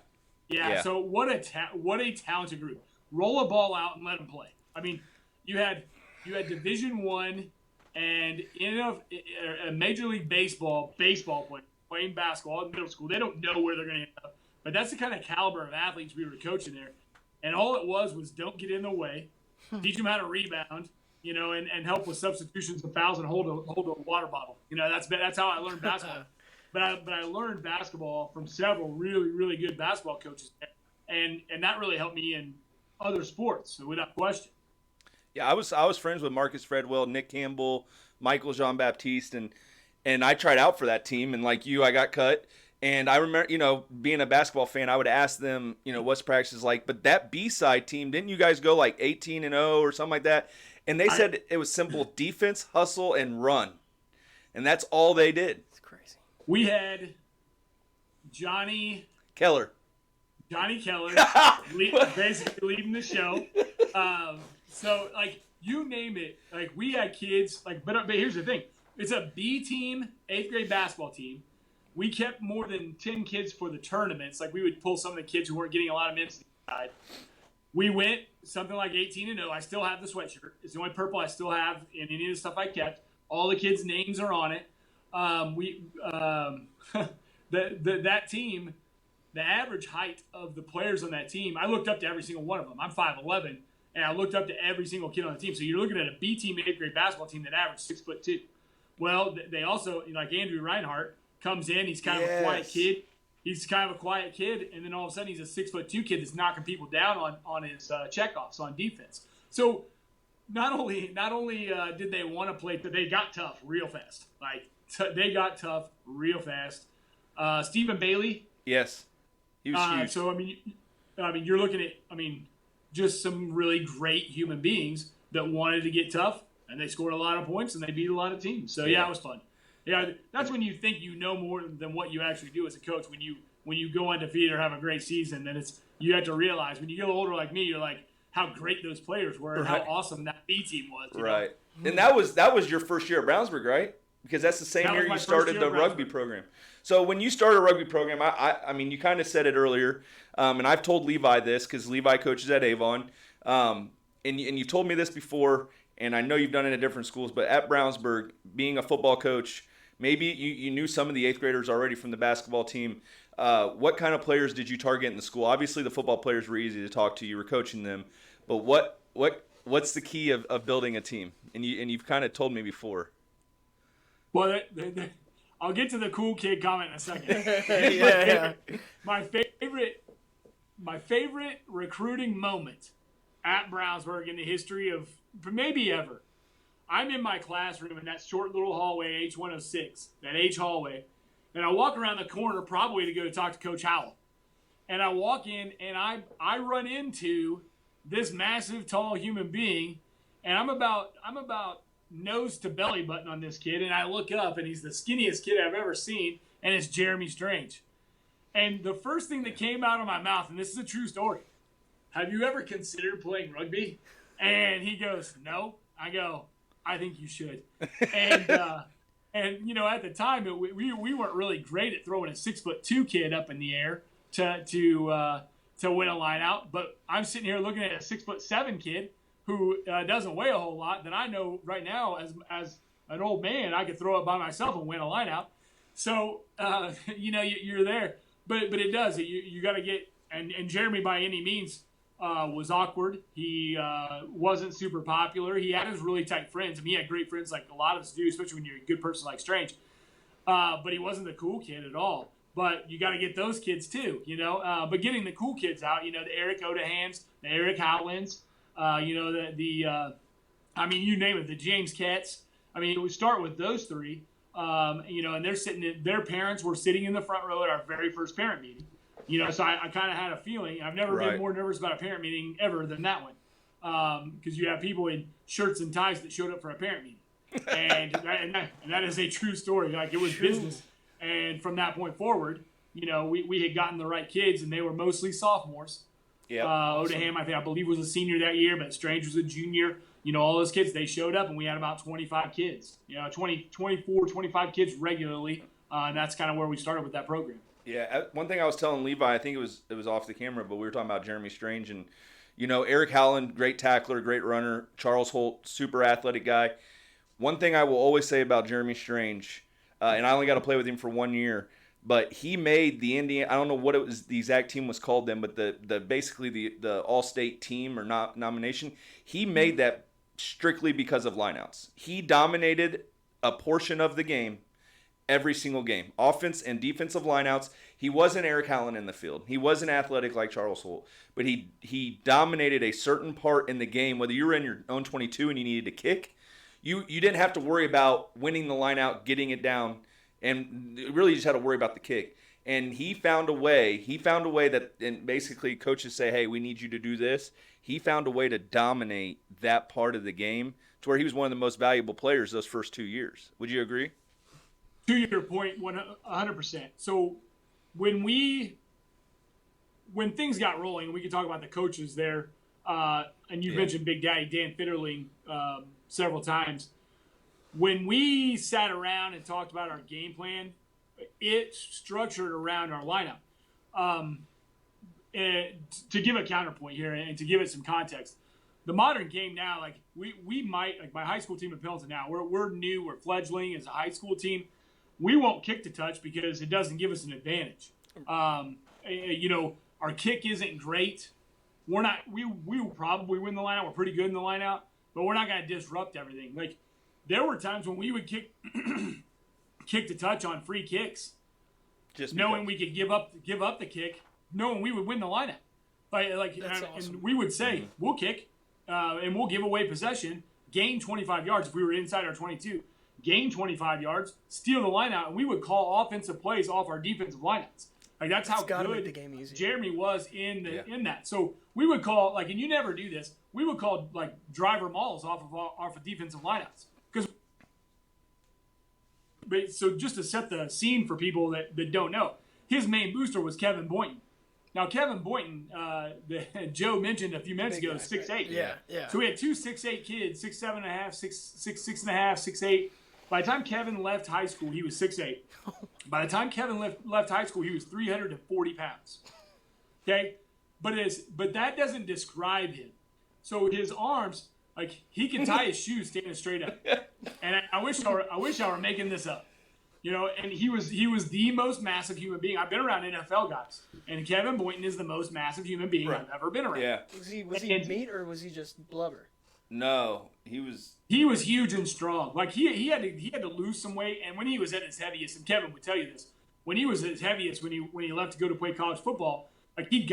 Yeah. So what a talented group. Roll a ball out and let them play. I mean, you had Division I and in a Major League Baseball playing basketball in middle school. They don't know where they're going to end up, but that's the kind of caliber of athletes we were coaching there. And all it was don't get in the way, teach them how to rebound, and help with substitutions and fouls and hold a water bottle. That's how I learned basketball. But I learned basketball from several really, really good basketball coaches, and that really helped me in other sports, so without question. Yeah, I was friends with Marcus Fredwell, Nick Campbell, Michael Jean-Baptiste, and I tried out for that team, and like you, I got cut. And I remember, being a basketball fan, I would ask them, what's practice like. But that B-side team, didn't you guys go like 18-0 or something like that? And they said it was simple: defense, hustle, and run. And that's all they did. It's crazy. We had Johnny Keller, basically leading the show. So, like, you name it. Like, we had kids. Like, but here's the thing: it's a B team, 8th grade basketball team. We kept more than 10 kids for the tournaments. Like, we would pull some of the kids who weren't getting a lot of minutes inside. We went something like 18-0. I still have the sweatshirt. It's the only purple I still have in any of the stuff I kept. All the kids' names are on it. That team, the average height of the players on that team, I looked up to every single one of them. I'm 5'11", and I looked up to every single kid on the team. So you're looking at a B team 8th grade basketball team that averaged 6'2". Well, they also, like Andrew Reinhardt, comes in. He's kind of a quiet kid. And then all of a sudden he's a 6'2" kid that's knocking people down on his checkoffs on defense. So not only did they want to play, but they got tough real fast. They got tough real fast. Stephen Bailey. Yes, he was huge. So I mean, you're looking at just some really great human beings that wanted to get tough, and they scored a lot of points and they beat a lot of teams. So yeah, it was fun. Yeah, that's when you think you know more than what you actually do as a coach. When you go undefeated or have a great season, then you have to realize when you get older like me, you're like how great those players were and how awesome that B team was. Right, and that was your first year at Brownsburg, right? Because that's the same year you started the rugby program. So when you started a rugby program, I mean, you kind of said it earlier, and I've told Levi this because Levi coaches at Avon, and you told me this before, and I know you've done it at different schools, but at Brownsburg, being a football coach, maybe you knew some of the 8th graders already from the basketball team. What kind of players did you target in the school? Obviously, the football players were easy to talk to. You were coaching them. But what's the key of building a team? And you've kind of told me before. Well, I'll get to the cool kid comment in a second. My favorite recruiting moment at Brownsburg in the history of maybe ever. I'm in my classroom in that short little hallway, H106, that H hallway, and I walk around the corner probably to go talk to Coach Howell. And I walk in, and I run into this massive, tall human being, and I'm about nose to belly button on this kid, and I look up, and he's the skinniest kid I've ever seen, and it's Jeremy Strange. And the first thing that came out of my mouth, and this is a true story, have you ever considered playing rugby? And he goes, no. I go, I think you should. And at the time, we weren't really great at throwing a 6'2" kid up in the air to win a line out. But I'm sitting here looking at a 6'7" kid who doesn't weigh a whole lot that I know right now as an old man I could throw it by myself and win a line out. So you're there, but it does. You got to get and Jeremy by any means. Was awkward. He wasn't super popular. He had his really tight friends. I mean, he had great friends like a lot of us do, especially when you're a good person like Strange. But he wasn't the cool kid at all. But you got to get those kids too, But getting the cool kids out, the Eric Odahans, the Eric Howlands, you name it, the James Ketts. I mean, we start with those three, and their parents were sitting in the front row at our very first parent meeting. So I kind of had a feeling. I've never been more nervous about a parent meeting ever than that one, because you have people in shirts and ties that showed up for a parent meeting, and that is a true story. Like it was business. And from that point forward, we had gotten the right kids, and they were mostly sophomores. Yeah. Odeham, I believe, was a senior that year, but Strange was a junior. All those kids, they showed up, and we had about 25 kids. 24, 25 kids regularly, and that's kind of where we started with that program. Yeah, one thing I was telling Levi, I think it was off the camera, but we were talking about Jeremy Strange and, Eric Howland, great tackler, great runner. Charles Holt, super athletic guy. One thing I will always say about Jeremy Strange, and I only got to play with him for 1 year, but he made the Indiana. I don't know what it was, the exact team was called then, but the basically the all-state team or nomination. He made that strictly because of lineouts. He dominated a portion of the game. Every single game, offense and defensive lineouts. He wasn't Eric Howland in the field. He wasn't athletic like Charles Holt, but he dominated a certain part in the game. Whether you were in your own 22 and you needed to kick, you didn't have to worry about winning the lineout, getting it down, and really you just had to worry about the kick. And he found a way. He found a way that, and basically coaches say, "Hey, we need you to do this." He found a way to dominate that part of the game to where he was one of the most valuable players those first 2 years. Would you agree? To your point, 100%. So when things got rolling, we could talk about the coaches there, and you mentioned Big Daddy Dan Fitterling several times. When we sat around and talked about our game plan, it's structured around our lineup. And to give a counterpoint here and to give it some context, the modern game now, like we might, like my high school team at Pendleton now, we're new, we're fledgling as a high school team. We won't kick to touch because it doesn't give us an advantage. Our kick isn't great. We will probably win the lineout. We're pretty good in the lineout, but we're not going to disrupt everything. Like there were times when we would kick to touch on free kicks, just knowing we could give up the kick, knowing we would win the lineout. Awesome. And we would say we'll kick and we'll give away possession, gain 25 yards if we were inside our 22. Gain 25 yards, steal the lineout, and we would call offensive plays off our defensive lineouts. Like that's how good the game easy. Jeremy was in that. So we would call and you never do this. We would call driver mauls off of defensive lineouts so just to set the scene for people that don't know, his main booster was Kevin Boynton. Now Kevin Boynton, Joe mentioned a few minutes ago, 6'8". Right? Yeah. So we had two 6'8" kids, 6'7" and a half, 6'6" and a half, 6'8". By the time Kevin left high school, he was 6'8". By the time Kevin left high school, he was 340 pounds. Okay? But that doesn't describe him. So his arms, he can tie his shoes standing straight up. And I wish I were making this up. And he was the most massive human being. I've been around NFL guys, and Kevin Boynton is the most massive human being I've ever been around. Yeah. Was he meat or was he just blubber? No, he was. He was huge and strong. He had to lose some weight, and when he was at his heaviest, and Kevin would tell you this, when he was at his heaviest, when he left to go to play college football, he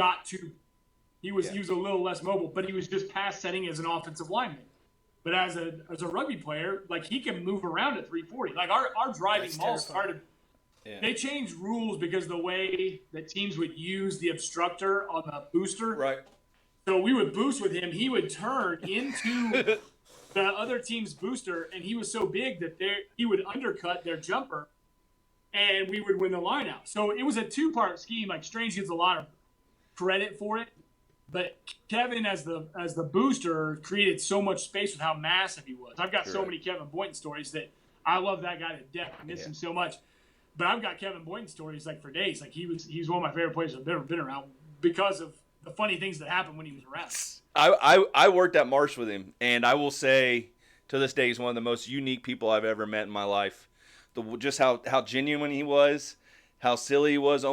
was a little less mobile, but he was just pass setting as an offensive lineman. But as a rugby player, he can move around at 340. Our driving maul started. Yeah. They changed rules because the way that teams would use the obstructor on the booster. Right. So we would boost with him. He would turn into the other team's booster, and he was so big that he would undercut their jumper, and we would win the lineout. So it was a two-part scheme. Strange gets a lot of credit for it, but Kevin, as the booster, created so much space with how massive he was. I've got so many Kevin Boynton stories that I love that guy to death. I miss him so much. But I've got Kevin Boynton stories for days. He's one of my favorite players I've ever been around because of the funny things that happened when he was around. I worked at Marsh with him, and I will say to this day he's one of the most unique people I've ever met in my life. Just how genuine he was, how silly he was.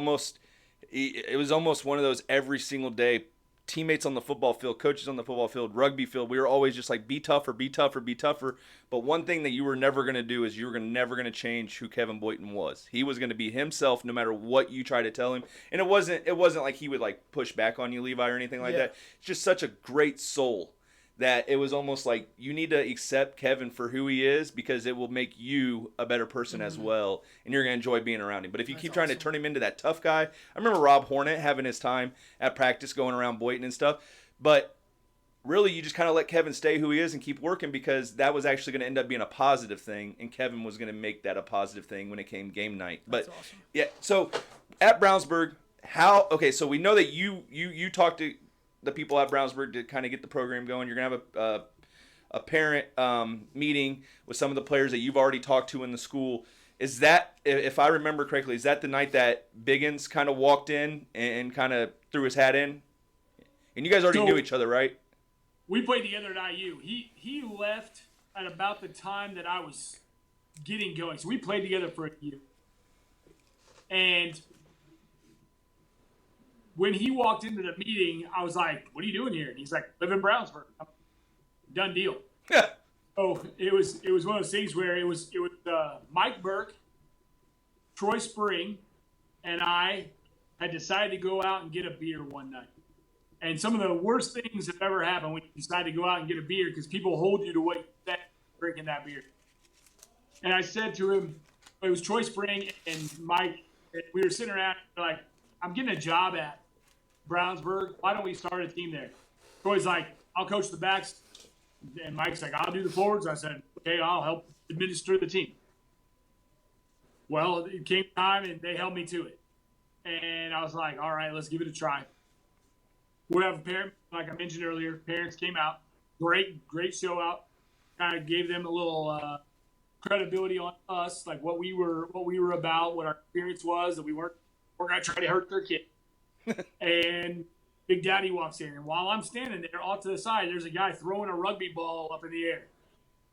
It was almost one of those every single day. Teammates on the football field, coaches on the football field, rugby field, we were always just be tougher, be tougher, be tougher. But one thing that you were never going to do is you were never going to change who Kevin Boynton was. He was going to be himself no matter what you try to tell him. And it wasn't like he would push back on you, Levi, or anything like that. It's just such a great soul that it was almost like you need to accept Kevin for who he is because it will make you a better person as well, and you're going to enjoy being around him. But if you keep trying to turn him into that tough guy, I remember Rob Hornet having his time at practice going around Boynton and stuff, but really you just kind of let Kevin stay who he is and keep working because that was actually going to end up being a positive thing, and Kevin was going to make that a positive thing when it came game night. That's But awesome. yeah, so at Brownsburg, so we know that you talked to the people at Brownsburg to kind of get the program going. You're going to have a parent meeting with some of the players that you've already talked to in the school. Is that, if I remember correctly, is that the night that Biggins kind of walked in and kind of threw his hat in? And you guys already knew each other, right? We played together at IU. He left at about the time that I was getting going. So we played together for a year. And when he walked into the meeting, I was like, "What are you doing here?" And he's like, "Live in Brownsburg." Done deal. Yeah. So it was one of those things where it was Mike Burke, Troy Spring, and I had decided to go out and get a beer one night. And some of the worst things that ever happened when you decide to go out and get a beer because people hold you to what you said drinking that beer. And I said to him, it was Troy Spring and Mike, and we were sitting around like, "I'm getting a job at Brownsburg. Why don't we start a team there?" Troy's like, "I'll coach the backs." And Mike's like, "I'll do the forwards." I said, "Okay, I'll help administer the team." Well, it came time and they held me to it. And I was like, "All right, let's give it a try." We have a parent, like I mentioned earlier, parents came out. Great show out. Kind of gave them a little credibility on us, like what we were about, what our experience was, that we're going to try to hurt their kid. And Big Daddy walks in, and while I'm standing there off to the side, there's a guy throwing a rugby ball up in the air.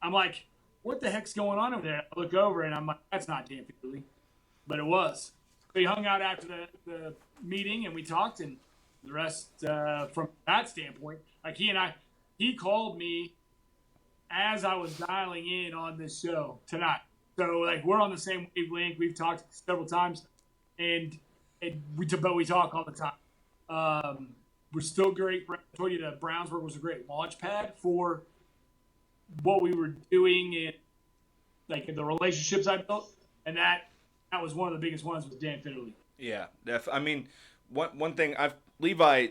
I'm like, "What the heck's going on over there?" I look over, and I'm like, "That's not Dan Feely." But it was. We hung out after the meeting, and we talked, and the rest, from that standpoint, like he called me as I was dialing in on this show tonight. So, like, we're on the same wavelength. We've talked several times, and we talk all the time. We're still great. I told you that Brownsburg was a great launch pad for what we were doing and, like, the relationships I built, and that was one of the biggest ones with Dan Fiddley. Yeah, I mean, one thing Levi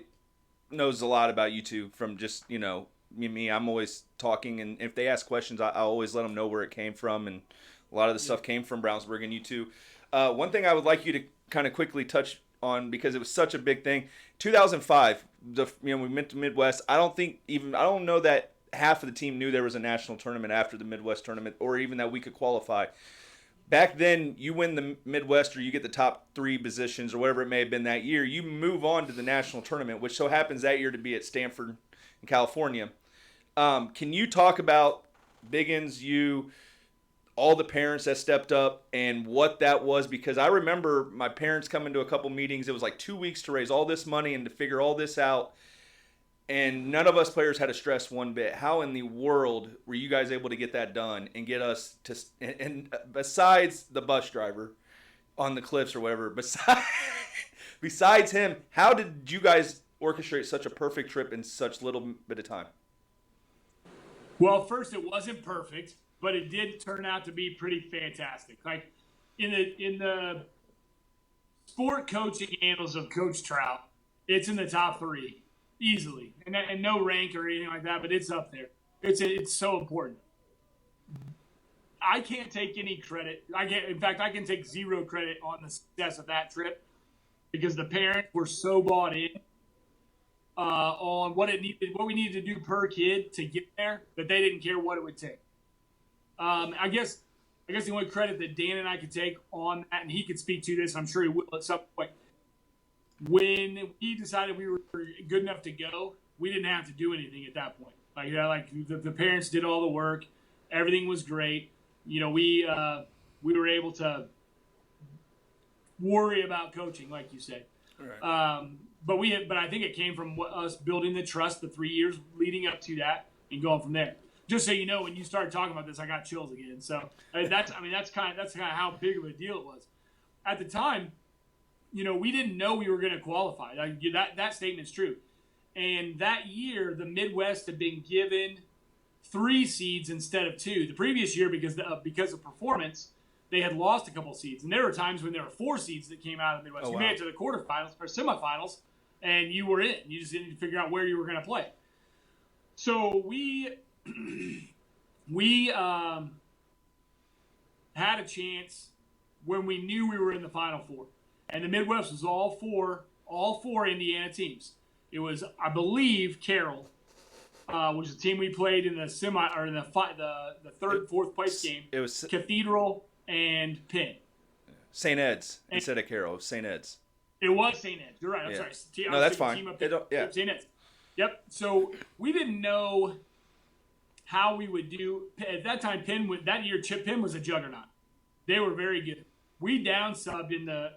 knows a lot about you two from just, me. I'm always talking, and if they ask questions, I always let them know where it came from, and a lot of the stuff came from Brownsburg and you two. One thing I would like you to kind of quickly touch on, because it was such a big thing. 2005, we went to Midwest. I don't know that half of the team knew there was a national tournament after the Midwest tournament, or even that we could qualify. Back then, you win the Midwest or you get the top 3 positions or whatever it may have been that year, you move on to the national tournament, which so happens that year to be at Stanford in California. Can you talk about Biggins, all the parents that stepped up, and what that was? Because I remember my parents coming to a couple meetings. It was like 2 weeks to raise all this money and to figure all this out. And none of us players had to stress one bit. How in the world were you guys able to get that done and get us to, and besides the bus driver on the cliffs or whatever, besides him, how did you guys orchestrate such a perfect trip in such little bit of time? Well, first, it wasn't perfect, but it did turn out to be pretty fantastic. Like, in the sport coaching annals of Coach Trout, it's in the top 3 easily, and no rank or anything like that, but it's up there. It's so important. I can't take any credit. In fact, I can take 0 credit on the success of that trip, because the parents were so bought in on what we needed to do per kid to get there, that they didn't care what it would take. I guess the only credit that Dan and I could take on that, and he could speak to this, I'm sure he will at some point, when we decided we were good enough to go, we didn't have to do anything at that point. The parents did all the work. Everything was great. We were able to worry about coaching, like you said. Right. But I think it came from us building the trust the 3 years leading up to that and going from there. Just so you know, when you started talking about this, I got chills again. So that's kind of how big of a deal it was at the time. We didn't know we were going to qualify. That statement's true. And that year, the Midwest had been given 3 seeds instead of 2. The previous year, because of performance, they had lost a couple seeds. And there were times when there were 4 seeds that came out of the Midwest. You made it to the quarterfinals or semifinals, and you were in. You just didn't figure out where you were going to play. So we had a chance when we knew we were in the Final Four, and the Midwest was all four Indiana teams. It was, I believe, Carroll, which is the team we played in the the third and fourth place game. It was Cathedral and Penn. St. Ed's instead of Carroll. St. Ed's. It was St. Ed's. You're right. I'm sorry. No, that's fine. Team up there. St. Ed's. Yep. So we didn't know how we would do at that time. That year, Penn was a juggernaut. They were very good. We down subbed in the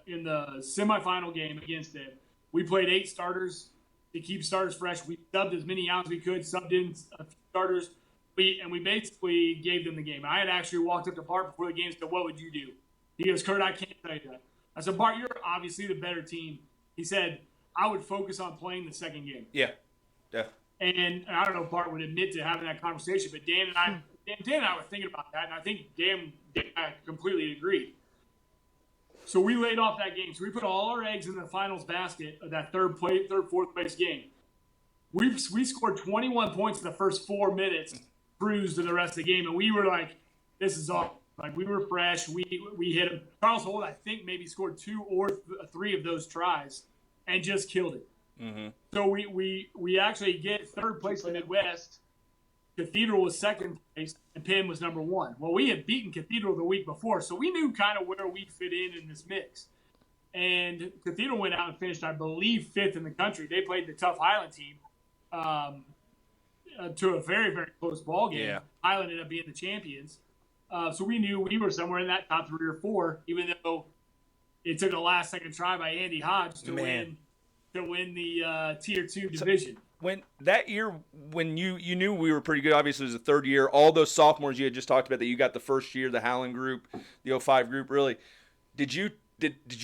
semifinal game against them. We played 8 starters to keep starters fresh. We subbed as many out as we could. Subbed in a few starters. We basically gave them the game. I had actually walked up to Bart before the game and said, "What would you do?" He goes, "Kurt, I can't tell you that." I said, "Bart, you're obviously the better team." He said, "I would focus on playing the second game." Yeah. And I don't know if Bart would admit to having that conversation, but Dan and I were thinking about that, and I think Dan and I completely agreed. So we laid off that game. So we put all our eggs in the finals basket of that fourth place game. We scored 21 points in the first 4 minutes, cruised to the rest of the game, and we were like, "This is awesome." Like, we were fresh. We hit him. Charles Holt, I think, maybe scored 2 or 3 of those tries and just killed it. Mm-hmm. So we actually get third place in the Midwest. Cathedral was second place, and Penn was number 1. Well, we had beaten Cathedral the week before, so we knew kind of where we'd fit in this mix. And Cathedral went out and finished, I believe, 5th in the country. They played the tough Highland team to a very, very close ball game. Yeah. Highland ended up being the champions. So we knew we were somewhere in that top 3 or 4, even though it took a last-second try by Andy Hodge to win the Tier 2 division. When that year, when you knew we were pretty good, obviously it was the third year. All those sophomores you had just talked about that you got the first year, the Howland group, the 05 group, really. Did you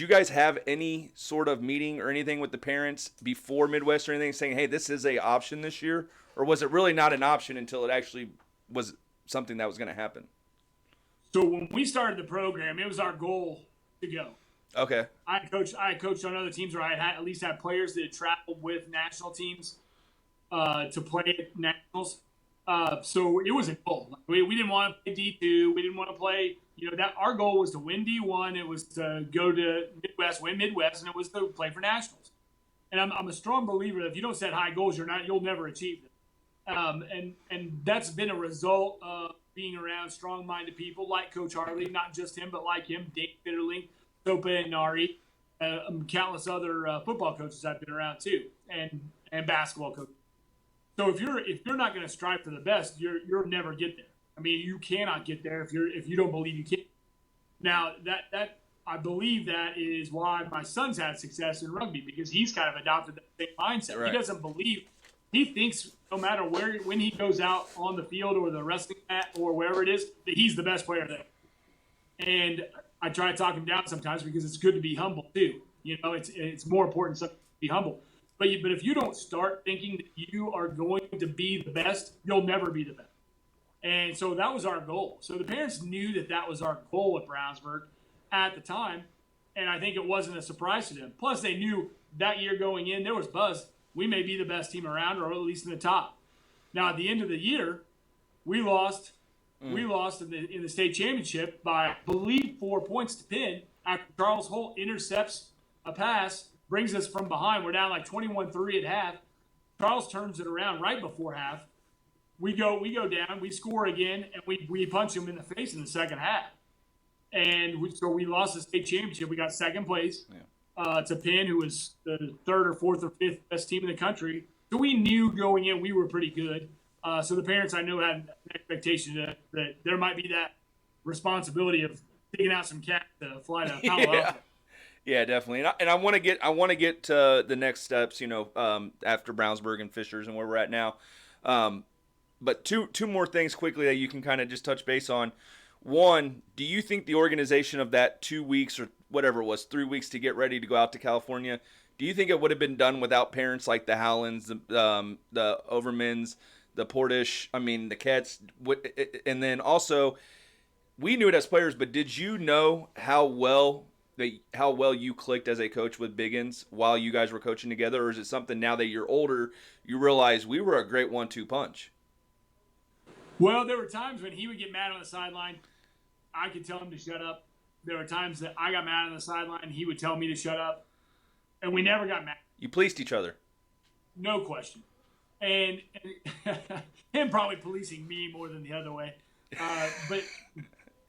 guys have any sort of meeting or anything with the parents before Midwest or anything saying, "Hey, this is a option this year," or was it really not an option until it actually was something that was going to happen? So when we started the program, it was our goal to go. Okay. I coached on other teams where I had at least had players that had traveled with national teams to play at nationals. So it was a goal. We didn't want to play D2. We didn't want to play, that our goal was to win D1. It was to go to Midwest, win Midwest, and it was to play for nationals. And I'm a strong believer that if you don't set high goals, you'll never achieve them. And that's been a result of being around strong-minded people like Coach Harley, not just him, but like him, Dave Bitterling, Sopa and Nari, countless other football coaches I've been around too, and basketball coaches. So if you're not going to strive for the best, you'll never get there. I mean, you cannot get there if you don't believe you can. Now that I believe that is why my son's had success in rugby, because he's kind of adopted that same mindset. Right. He doesn't believe. He thinks no matter when he goes out on the field or the wrestling mat or wherever it is, that he's the best player there. And I try to talk him down sometimes because it's good to be humble too. It's more important to be humble. But if you don't start thinking that you are going to be the best, you'll never be the best. And so that was our goal. So the parents knew that was our goal at Brownsburg at the time, and I think it wasn't a surprise to them. Plus, they knew that year going in, there was buzz. We may be the best team around, or at least in the top. Now, at the end of the year, we lost. We lost in the state championship by, I believe, 4 points to Penn after Charles Holt intercepts a pass, brings us from behind. We're down like 21-3 at half. Charles turns it around right before half. We go down, we score again, and we punch him in the face in the second half. And so we lost the state championship. We got second place to Penn, who was the third or fourth or fifth best team in the country. So we knew going in we were pretty good. So the parents, I know, had an expectation that there might be that responsibility of taking out some cats to fly to Palo Alto. Yeah, definitely. And I want to get to the next steps, after Brownsburg and Fishers and where we're at now. But two more things quickly that you can kind of just touch base on. One, do you think the organization of that 2 weeks or whatever it was, 3 weeks to get ready to go out to California, do you think it would have been done without parents like the Howlands, the Overmans, the Portish, the Cats? And then also, we knew it as players, but did you know how well how well you clicked as a coach with Biggins while you guys were coaching together, or is it something now that you're older you realize we were a great 1-2 punch? Well, there were times when he would get mad on the sideline. I could tell him to shut up. There were times that I got mad on the sideline. He would tell me to shut up. And we never got mad. You policed each other. No question. And him probably policing me more than the other way. But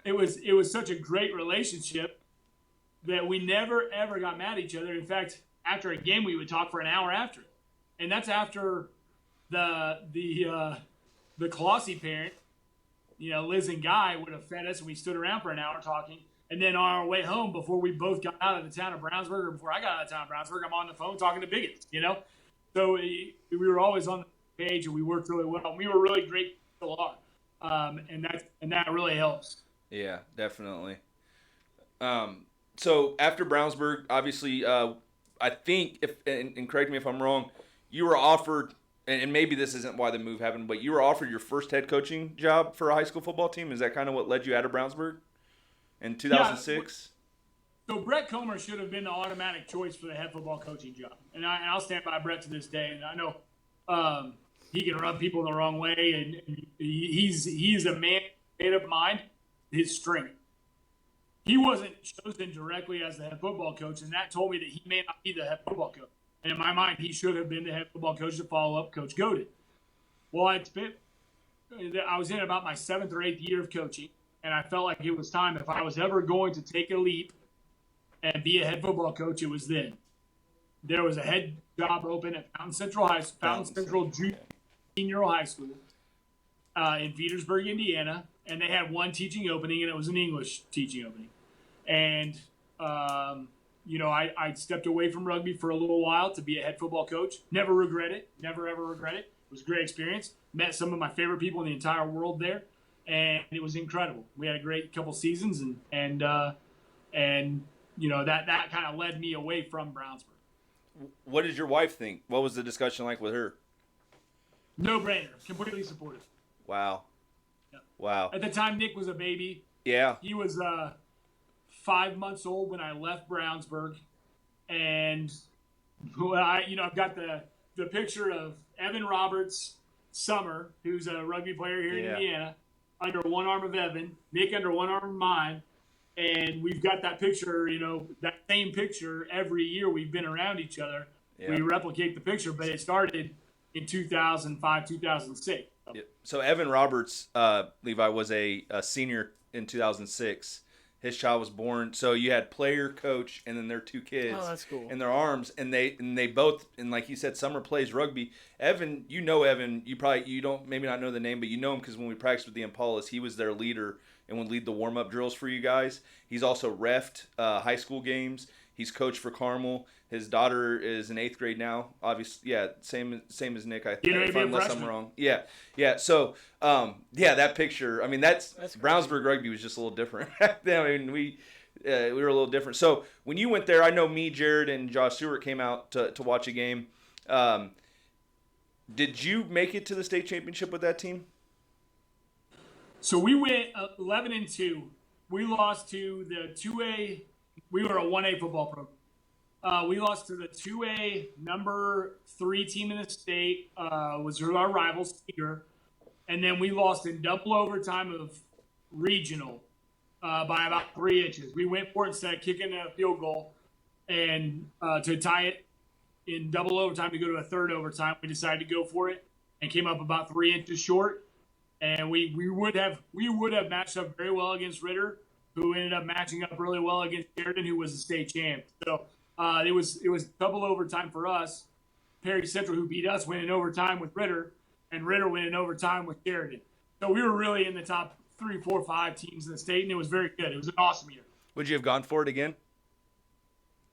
it was such a great relationship that we never, ever got mad at each other. In fact, after a game, we would talk for an hour after. And that's after the Colossi parent, Liz and Guy would have fed us, and we stood around for an hour talking. And then on our way home, before we both got out of the town of Brownsburg, or before I got out of the town of Brownsburg, I'm on the phone talking to Biggins, So we were always on the page, and we worked really well. We were really great, still are. And that really helps. Yeah, definitely. So after Brownsburg, obviously, I think, and correct me if I'm wrong, you were offered, and maybe this isn't why the move happened, but you were offered your first head coaching job for a high school football team. Is that kind of what led you out of Brownsburg in 2006? Yeah. So Brett Comer should have been the automatic choice for the head football coaching job, and I'll stand by Brett to this day. And I know he can rub people the wrong way, and he's a man made up mind. His strength. He wasn't chosen directly as the head football coach, and that told me that he may not be the head football coach. And in my mind, he should have been the head football coach to follow up Coach Godin. Well, I was in about my 7th or 8th year of coaching, and I felt like it was time. If I was ever going to take a leap and be a head football coach, it was then. There was a head job open at Fountain Central Junior High School in Petersburg, Indiana, and they had one teaching opening, and it was an English teaching opening. And I stepped away from rugby for a little while to be a head football coach. Never regret it. Never, ever regret it. It was a great experience. Met some of my favorite people in the entire world there, and it was incredible. We had a great couple seasons, and that kind of led me away from Brownsburg. What did your wife think? What was the discussion like with her? No brainer. Completely supportive. Wow. Yeah. Wow. At the time, Nick was a baby. Yeah. He was 5 months old when I left Brownsburg, and I've got the picture of Evan Roberts Summer, who's a rugby player here in Indiana, under one arm of Evan, Nick under one arm of mine, and we've got that picture, that same picture every year we've been around each other. Yeah. We replicate the picture, but it started in 2005, 2006. So Evan Roberts, Levi, was a senior in 2006. His child was born. So you had player, coach, and then their 2 kids. Oh, that's cool. In their arms, and they both, and like you said, Summer plays rugby. Evan, Evan. You don't maybe not know the name, but you know him because when we practiced with the Impalas, he was their leader and would lead the warm up drills for you guys. He's also reffed high school games. He's coached for Carmel. His daughter is in 8th grade now. Obviously, yeah, same as Nick. I think, unless I'm wrong. Yeah. So, that picture. I mean, that's Brownsburg rugby was just a little different. I mean, we were a little different. So when you went there, I know me, Jared, and Josh Stewart came out to watch a game. Did you make it to the state championship with that team? So we went 11-2. We lost to the 2A. We were a 1A football program. We lost to the 2A number 3 team in the state, was our rival, Seeger. And then we lost in double overtime of regional by about 3 inches. We went for it instead of kicking a field goal and to tie it in double overtime to go to a third overtime. We decided to go for it and came up about 3 inches short. And we would have matched up very well against Ritter, who ended up matching up really well against Sheridan, who was the state champ. So it was double overtime for us. Perry Central, who beat us, went in overtime with Ritter, and Ritter went in overtime with Sheridan. So we were really in the top 3, 4, 5 teams in the state, and it was very good. It was an awesome year. Would you have gone for it again?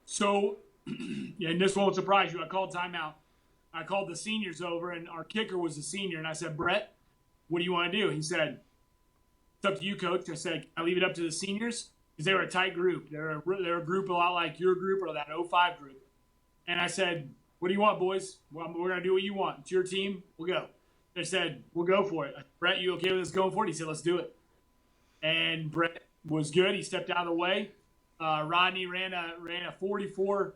So, and this won't surprise you. I called timeout. I called the seniors over, and our kicker was a senior, and I said, Brett, what do you want to do? He said, it's up to you, coach. I said, I leave it up to the seniors because they were a tight group. They're a group a lot like your group or that 05 group. And I said, what do you want, boys? Well, we're going to do what you want. It's your team. We'll go. They said, we'll go for it. I said, Brett, you okay with us going for it? He said, let's do it. And Brett was good. He stepped out of the way. Rodney ran a 44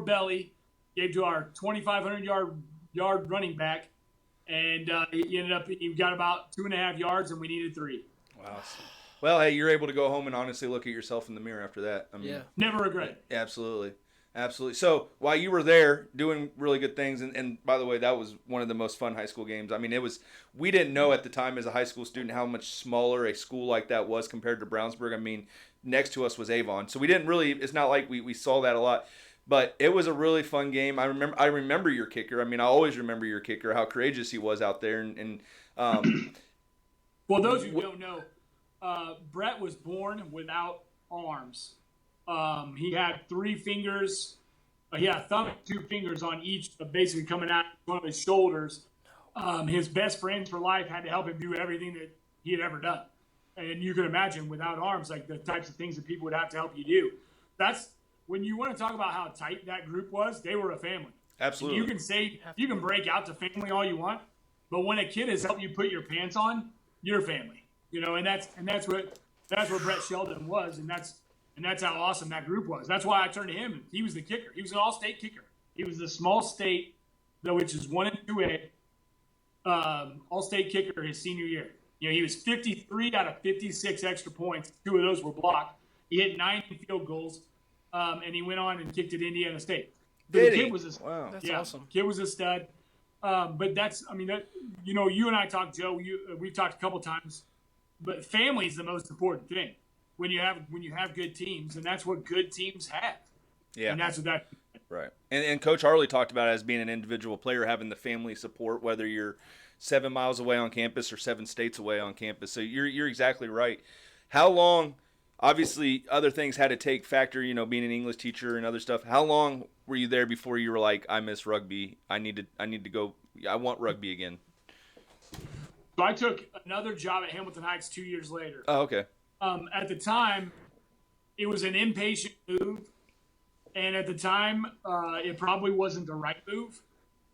belly, gave to our 2,500 yard running back, and he got about 2.5 yards, and we needed 3. Wow. Well, hey, you're able to go home and honestly look at yourself in the mirror after that. I mean, Yeah. Never regret it. Absolutely. Absolutely. So while you were there doing really good things, and by the way, that was one of the most fun high school games. I mean, we didn't know at the time as a high school student how much smaller a school like that was compared to Brownsburg. I mean, next to us was Avon. So we didn't really, it's not like we saw that a lot. But it was a really fun game. I remember your kicker. I mean, I always remember your kicker, how courageous he was out there. Well, those who don't know, Brett was born without arms. He had 3 fingers. He had a thumb and 2 fingers on each, basically coming out one of his shoulders. His best friends for life had to help him do everything that he had ever done. And you can imagine without arms, like the types of things that people would have to help you do. That's when you want to talk about how tight that group was. They were a family. Absolutely. You can break out to family all you want, but when a kid has helped you put your pants on, you're family. And that's what Brett Sheldon was, and that's how awesome that group was. That's why I turned to him. He was the kicker. He was an all-state kicker. He was the small state, which is 1 and 2A, all-state kicker his senior year. He was 53 out of 56 extra points. 2 of those were blocked. He hit 9 field goals, and he went on and kicked at Indiana State. The kid was wow. That's awesome. Kid was a stud. But you and I talked, Joe. We've talked a couple times, but family is the most important thing when you have good teams, and that's what good teams have. Yeah, and that's what that. Right. And Coach Harley talked about it as being an individual player, having the family support, whether you're 7 miles away on campus or 7 states away on campus. So you're exactly right. How long? Obviously, other things had to take factor, being an English teacher and other stuff. How long were you there before you were like, I miss rugby. I need to go. I want rugby again. So I took another job at Hamilton Heights 2 years later. Oh, okay. At the time, it was an impatient move. And at the time, it probably wasn't the right move.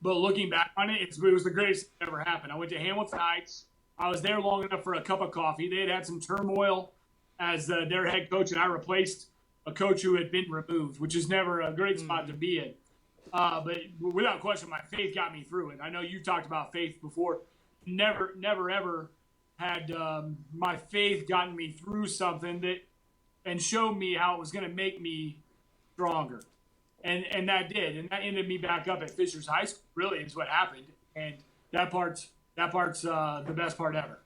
But looking back on it, it was the greatest thing that ever happened. I went to Hamilton Heights. I was there long enough for a cup of coffee. They had some turmoil as their head coach, and I replaced a coach who had been removed, which is never a great spot to be in. But without question, my faith got me through it. I know you talked about faith before. Never, ever had my faith gotten me through something and showed me how it was going to make me stronger. And that did. And that ended me back up at Fishers High School, really, is what happened. And that part's the best part ever.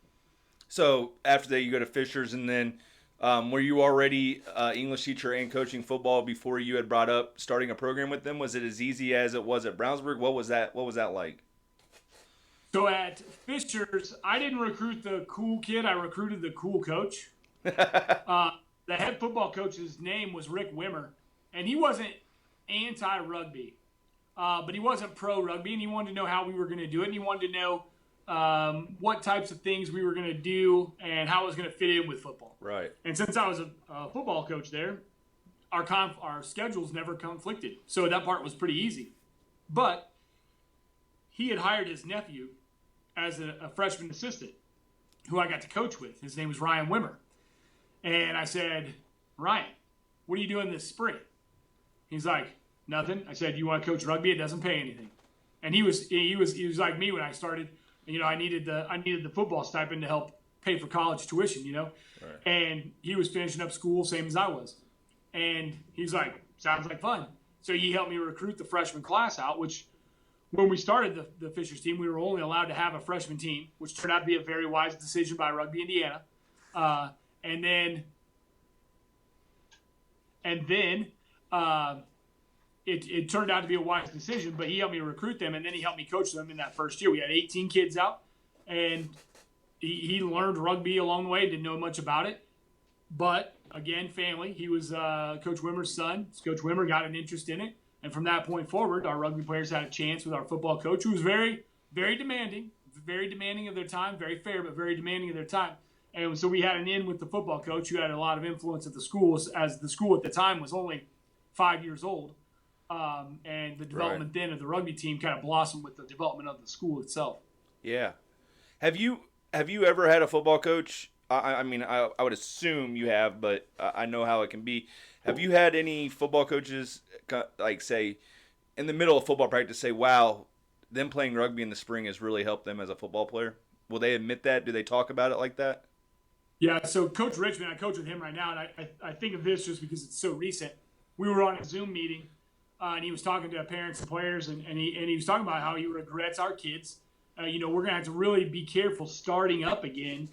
So after that, you go to Fishers, and then were you already English teacher and coaching football before you had brought up starting a program with them? Was it as easy as it was at Brownsburg? What was that like? So at Fishers, I didn't recruit the cool kid. I recruited the cool coach. The head football coach's name was Rick Wimmer, and he wasn't anti-rugby, but he wasn't pro-rugby, and he wanted to know how we were going to do it, and he wanted to know what types of things we were going to do and how it was going to fit in with football. Right. And since I was a football coach there, our schedules never conflicted, so that part was pretty easy. But he had hired his nephew as a freshman assistant who I got to coach with. His name was Ryan Wimmer. And I said, Ryan, what are you doing this spring? He's like, nothing. I said, you want to coach rugby? It doesn't pay anything. And he was like me when I started. I needed the football stipend to help pay for college tuition, Right. And he was finishing up school, same as I was. And he's like, sounds like fun. So he helped me recruit the freshman class out, which when we started the Fishers team, we were only allowed to have a freshman team, which turned out to be a very wise decision by Rugby Indiana. And then it turned out to be a wise decision, but he helped me recruit them, and then he helped me coach them in that first year. We had 18 kids out, and he learned rugby along the way, didn't know much about it. But, again, family. He was Coach Wimmer's son. Coach Wimmer got an interest in it. And from that point forward, our rugby players had a chance with our football coach, who was very, very demanding of their time, very fair, but very demanding of their time. And so we had an in with the football coach who had a lot of influence at the schools, as the school at the time was only 5 years old. And the development then of the rugby team kind of blossomed with the development of the school itself. Yeah. Have you ever had a football coach I mean, I would assume you have, but I know how it can be. Have you had any football coaches, like, say, in the middle of football practice, say, wow, them playing rugby in the spring has really helped them as a football player? Will they admit that? Do they talk about it like that? Yeah, so Coach Richmond, I coach with him right now, and I think of this just because it's so recent. We were on a Zoom meeting, and he was talking to parents and players, and he was talking about how he regrets our kids. We're going to have to really be careful starting up again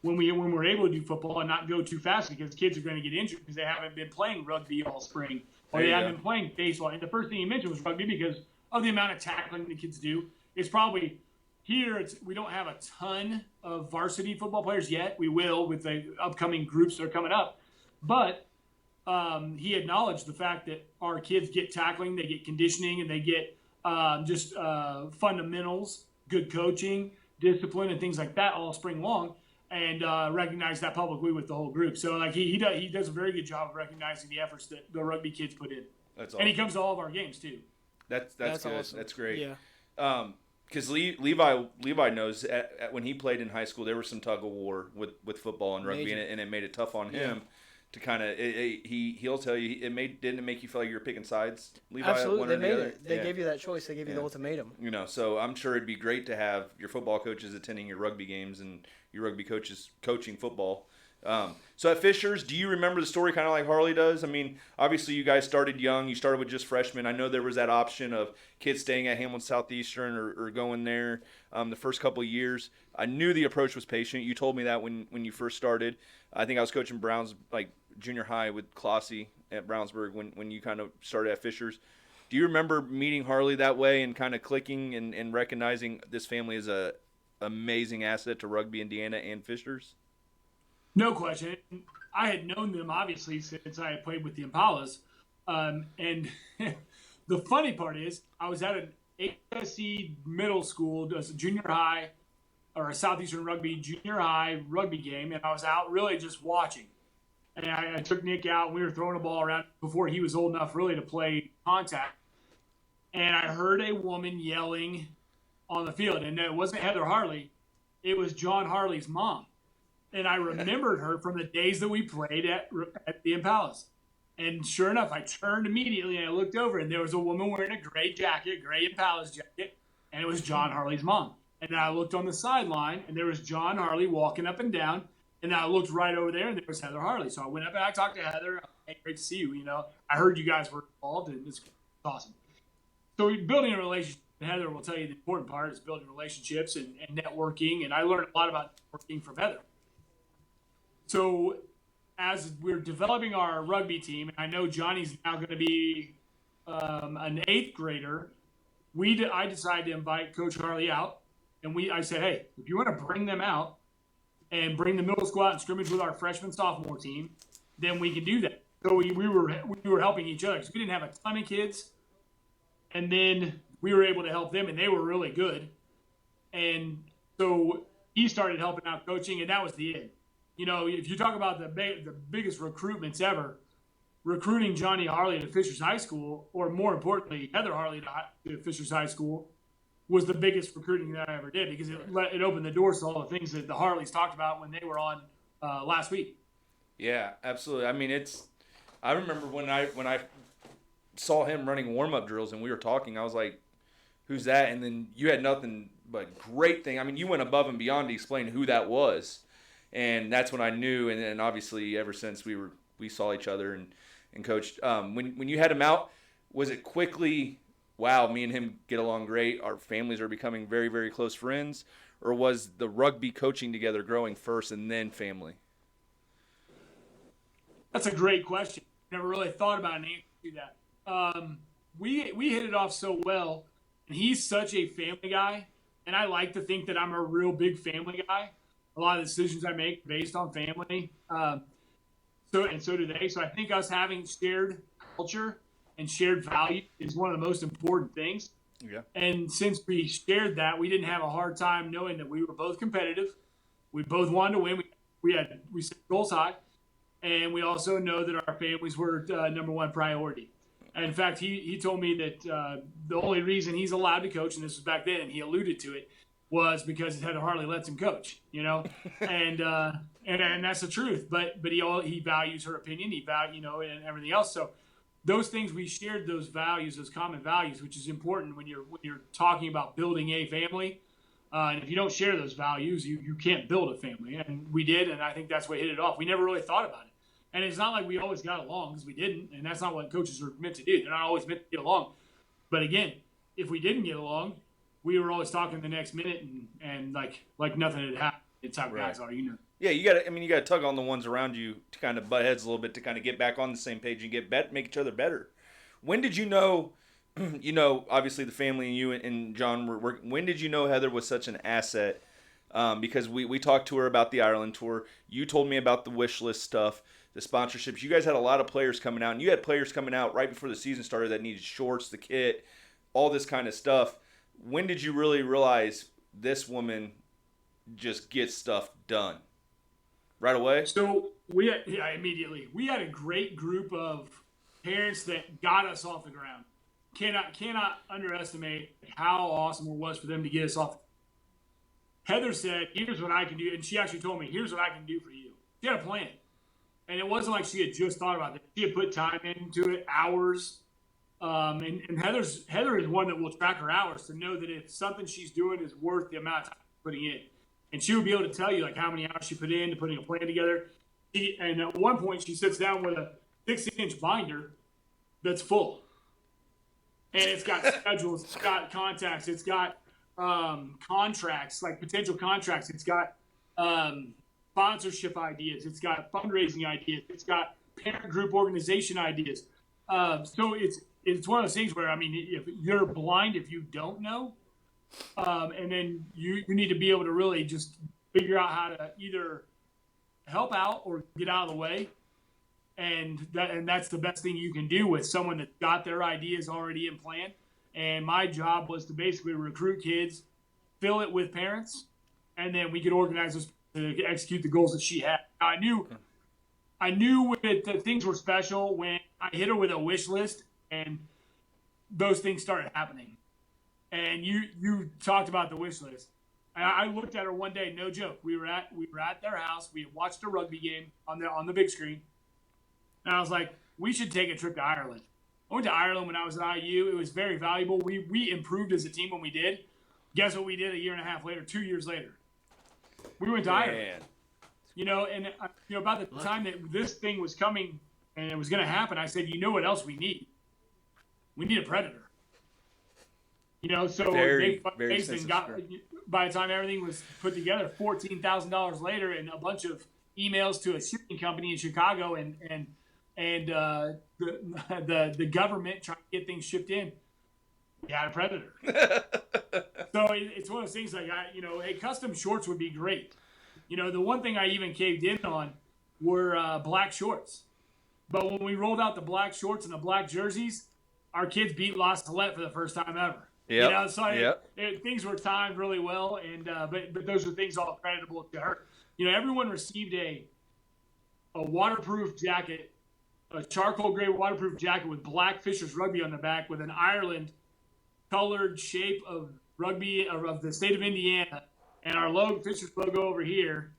when we're able to do football and not go too fast because kids are going to get injured because they haven't been playing rugby all spring or they haven't been playing baseball. And the first thing he mentioned was rugby because of the amount of tackling the kids do. It's probably here. We don't have a ton of varsity football players yet. We will with the upcoming groups that are coming up, but he acknowledged the fact that our kids get tackling, they get conditioning, and they get just fundamentals, good coaching, discipline, and things like that all spring long. And recognize that publicly with the whole group. So like he does a very good job of recognizing the efforts that the rugby kids put in. That's awesome. And he comes to all of our games too. That's good. Awesome. That's great. Yeah. Because Levi knows when he played in high school, there was some tug of war with football and rugby, and it made it tough on him to kind of. He'll tell you didn't it make you feel like you were picking sides, Levi? Absolutely, they made it. They gave you that choice. They gave you the ultimatum. So I'm sure it'd be great to have your football coaches attending your rugby games and your rugby coaches coaching football. So at Fishers, do you remember the story kind of like Harley does? I mean, obviously you guys started young. You started with just freshmen. I know there was that option of kids staying at Hamlin Southeastern or going there the first couple of years. I knew the approach was patient. You told me that when you first started. I think I was coaching Browns, like junior high with Clossy at Brownsburg when you kind of started at Fishers. Do you remember meeting Harley that way and kind of clicking and recognizing this family is a amazing asset to Rugby Indiana and Fishers? No question. I had known them obviously since I had played with the Impalas, and the funny part is I was at an ASC middle school, a junior high or a Southeastern Rugby junior high rugby game, and I was out really just watching. And I took Nick out, and we were throwing a ball around before he was old enough really to play contact. And I heard a woman yelling on the field, and it wasn't Heather Harley, it was John Harley's mom. And I remembered her from the days that we played at the Impalas. And sure enough, I turned immediately and I looked over, and there was a woman wearing a gray jacket, gray Impalas jacket, and it was John Harley's mom. And then I looked on the sideline, and there was John Harley walking up and down, and I looked right over there, and there was Heather Harley. So I went up and I talked to Heather. Hey, great to see you. I heard you guys were involved, and it's awesome. So building a relationship, Heather will tell you the important part is building relationships and networking, and I learned a lot about networking from Heather. So as we're developing our rugby team, and I know Johnny's now going to be an 8th grader, I decided to invite Coach Harley out, and I said, hey, if you want to bring them out and bring the middle school out and scrimmage with our freshman sophomore team, then we can do that. So we were helping each other because we didn't have a ton of kids, and then we were able to help them, and they were really good. And so he started helping out coaching, and that was the end. If you talk about the biggest recruitments ever, recruiting Johnny Harley to Fishers High School, or more importantly, Heather Harley to Fishers High School, was the biggest recruiting that I ever did because it opened the doors to all the things that the Harleys talked about when they were on last week. Yeah, absolutely. I mean, I remember when I saw him running warm-up drills and we were talking, I was like, who's that? And then you had nothing but great thing. I mean, you went above and beyond to explain who that was. And that's when I knew, and then obviously ever since we saw each other and coached. When you had him out, was it quickly, wow, me and him get along great, our families are becoming very, very close friends, or was the rugby coaching together growing first and then family? That's a great question. Never really thought about an answer to that. We hit it off so well, and he's such a family guy, and I like to think that I'm a real big family guy. A lot of the decisions I make based on family. So do they. So I think us having shared culture and shared value is one of the most important things. Yeah. And since we shared that, we didn't have a hard time knowing that we were both competitive. We both wanted to win. We set goals high, and we also know that our families were number one priority. And in fact, he told me that the only reason he's allowed to coach, and this was back then, and he alluded to it, was because Heather Harley lets him coach, and and that's the truth. But he values her opinion. And everything else. So those things, we shared those values, those common values, which is important when you're talking about building a family. And if you don't share those values, you can't build a family. And we did, and I think that's what hit it off. We never really thought about it. And it's not like we always got along, because we didn't. And that's not what coaches are meant to do. They're not always meant to get along. But again, if we didn't get along, we were always talking the next minute and like nothing had happened. It's how guys are, Yeah, you got to tug on the ones around you to kind of butt heads a little bit to kind of get back on the same page and make each other better. When did you know, obviously the family and you and John when did you know Heather was such an asset? Because we talked to her about the Ireland tour. You told me about the wish list stuff, the sponsorships. You guys had a lot of players coming out, and you had players coming out right before the season started that needed shorts, the kit, all this kind of stuff. When did you really realize this woman just gets stuff done? Right away? So immediately. We had a great group of parents that got us off the ground. Cannot underestimate how awesome it was for them to get us off. Heather said, here's what I can do. And she actually told me, here's what I can do for you. She had a plan. And it wasn't like she had just thought about it. She had put time into it, hours. And Heather is one that will track her hours to know that if something she's doing is worth the amount of time she's putting in. And she would be able to tell you like how many hours she put into putting a plan together. And at one point, she sits down with a 16-inch binder that's full. And it's got schedules, it's got contacts, it's got contracts, like potential contracts. It's got sponsorship ideas. It's got fundraising ideas. It's got parent group organization ideas. So it's one of those things where, I mean, if you're blind, if you don't know, and then you need to be able to really just figure out how to either help out or get out of the way. And that's the best thing you can do with someone that's got their ideas already in plan. And my job was to basically recruit kids, fill it with parents, and then we could organize us to execute the goals that she had. I knew that things were special when I hit her with a wish list, and those things started happening. And you talked about the wish list. And I looked at her one day, no joke. We were at their house. We had watched a rugby game on the big screen. And I was like, we should take a trip to Ireland. I went to Ireland when I was at IU. It was very valuable. We improved as a team when we did. Guess what we did a year and a half later, 2 years later? We went to Ireland. About the time that this thing was coming and it was going to happen, I said, you know what else we need? We need a predator. So very by the time everything was put together, $14,000 later, and a bunch of emails to a shipping company in Chicago and the government trying to get things shipped in. We had a predator. So it's one of those things like, custom shorts would be great. The one thing I even caved in on were black shorts. But when we rolled out the black shorts and the black jerseys, our kids beat La Salette for the first time ever. Things were timed really well, and but those are things all creditable to her. Everyone received a waterproof jacket, a charcoal gray waterproof jacket with black Fisher's Rugby on the back with an Ireland colored shape of rugby of the state of Indiana, and our Fisher's logo over here,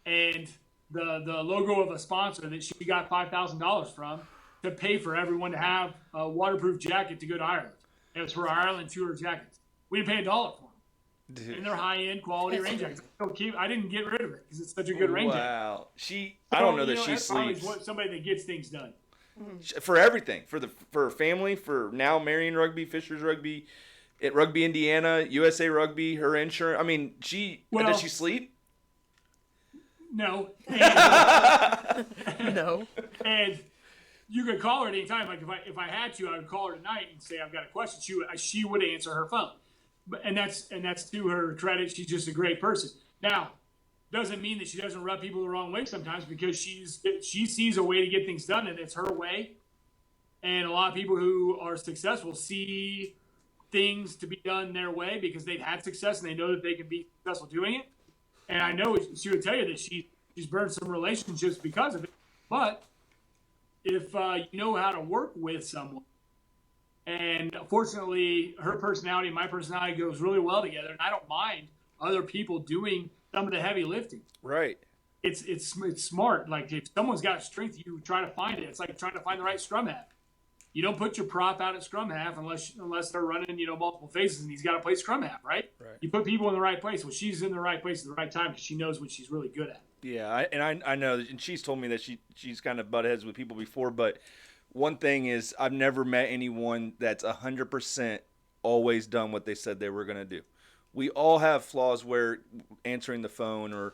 and the logo of a sponsor that she got $5,000 from to pay for everyone to have a waterproof jacket to go to Ireland. It was for our Ireland tour jackets. We didn't pay $1 for them. Dude. And they're high-end quality rain jackets. I didn't get rid of it because it's such a good rain jacket. Wow. I don't know that she sleeps. Somebody that gets things done. For everything. For her family, for now Marion Rugby, Fisher's Rugby, at Rugby Indiana, USA Rugby, her insurance. I mean, does she sleep? No. No. And you could call her at any time. Like if I had to, I would call her tonight and say I've got a question. She would answer her phone. And that's to her credit. She's just a great person. Now, doesn't mean that she doesn't rub people the wrong way sometimes, because she sees a way to get things done, and it's her way. And a lot of people who are successful see things to be done their way because they've had success and they know that they can be successful doing it. And I know she would tell you that she's burned some relationships because of it. But if you know how to work with someone, and fortunately her personality and my personality goes really well together, and I don't mind other people doing some of the heavy lifting. Right. it's smart. Like if someone's got strength, you try to find it. It's like trying to find the right scrum half. You don't put your prop out at scrum half unless they're running, multiple phases and he's got to play scrum half, right? Right. You put people in the right place. Well, she's in the right place at the right time because she knows what she's really good at. Yeah, I know, and she's told me that she's kind of butt heads with people before, but one thing is I've never met anyone that's 100% always done what they said they were going to do. We all have flaws where answering the phone or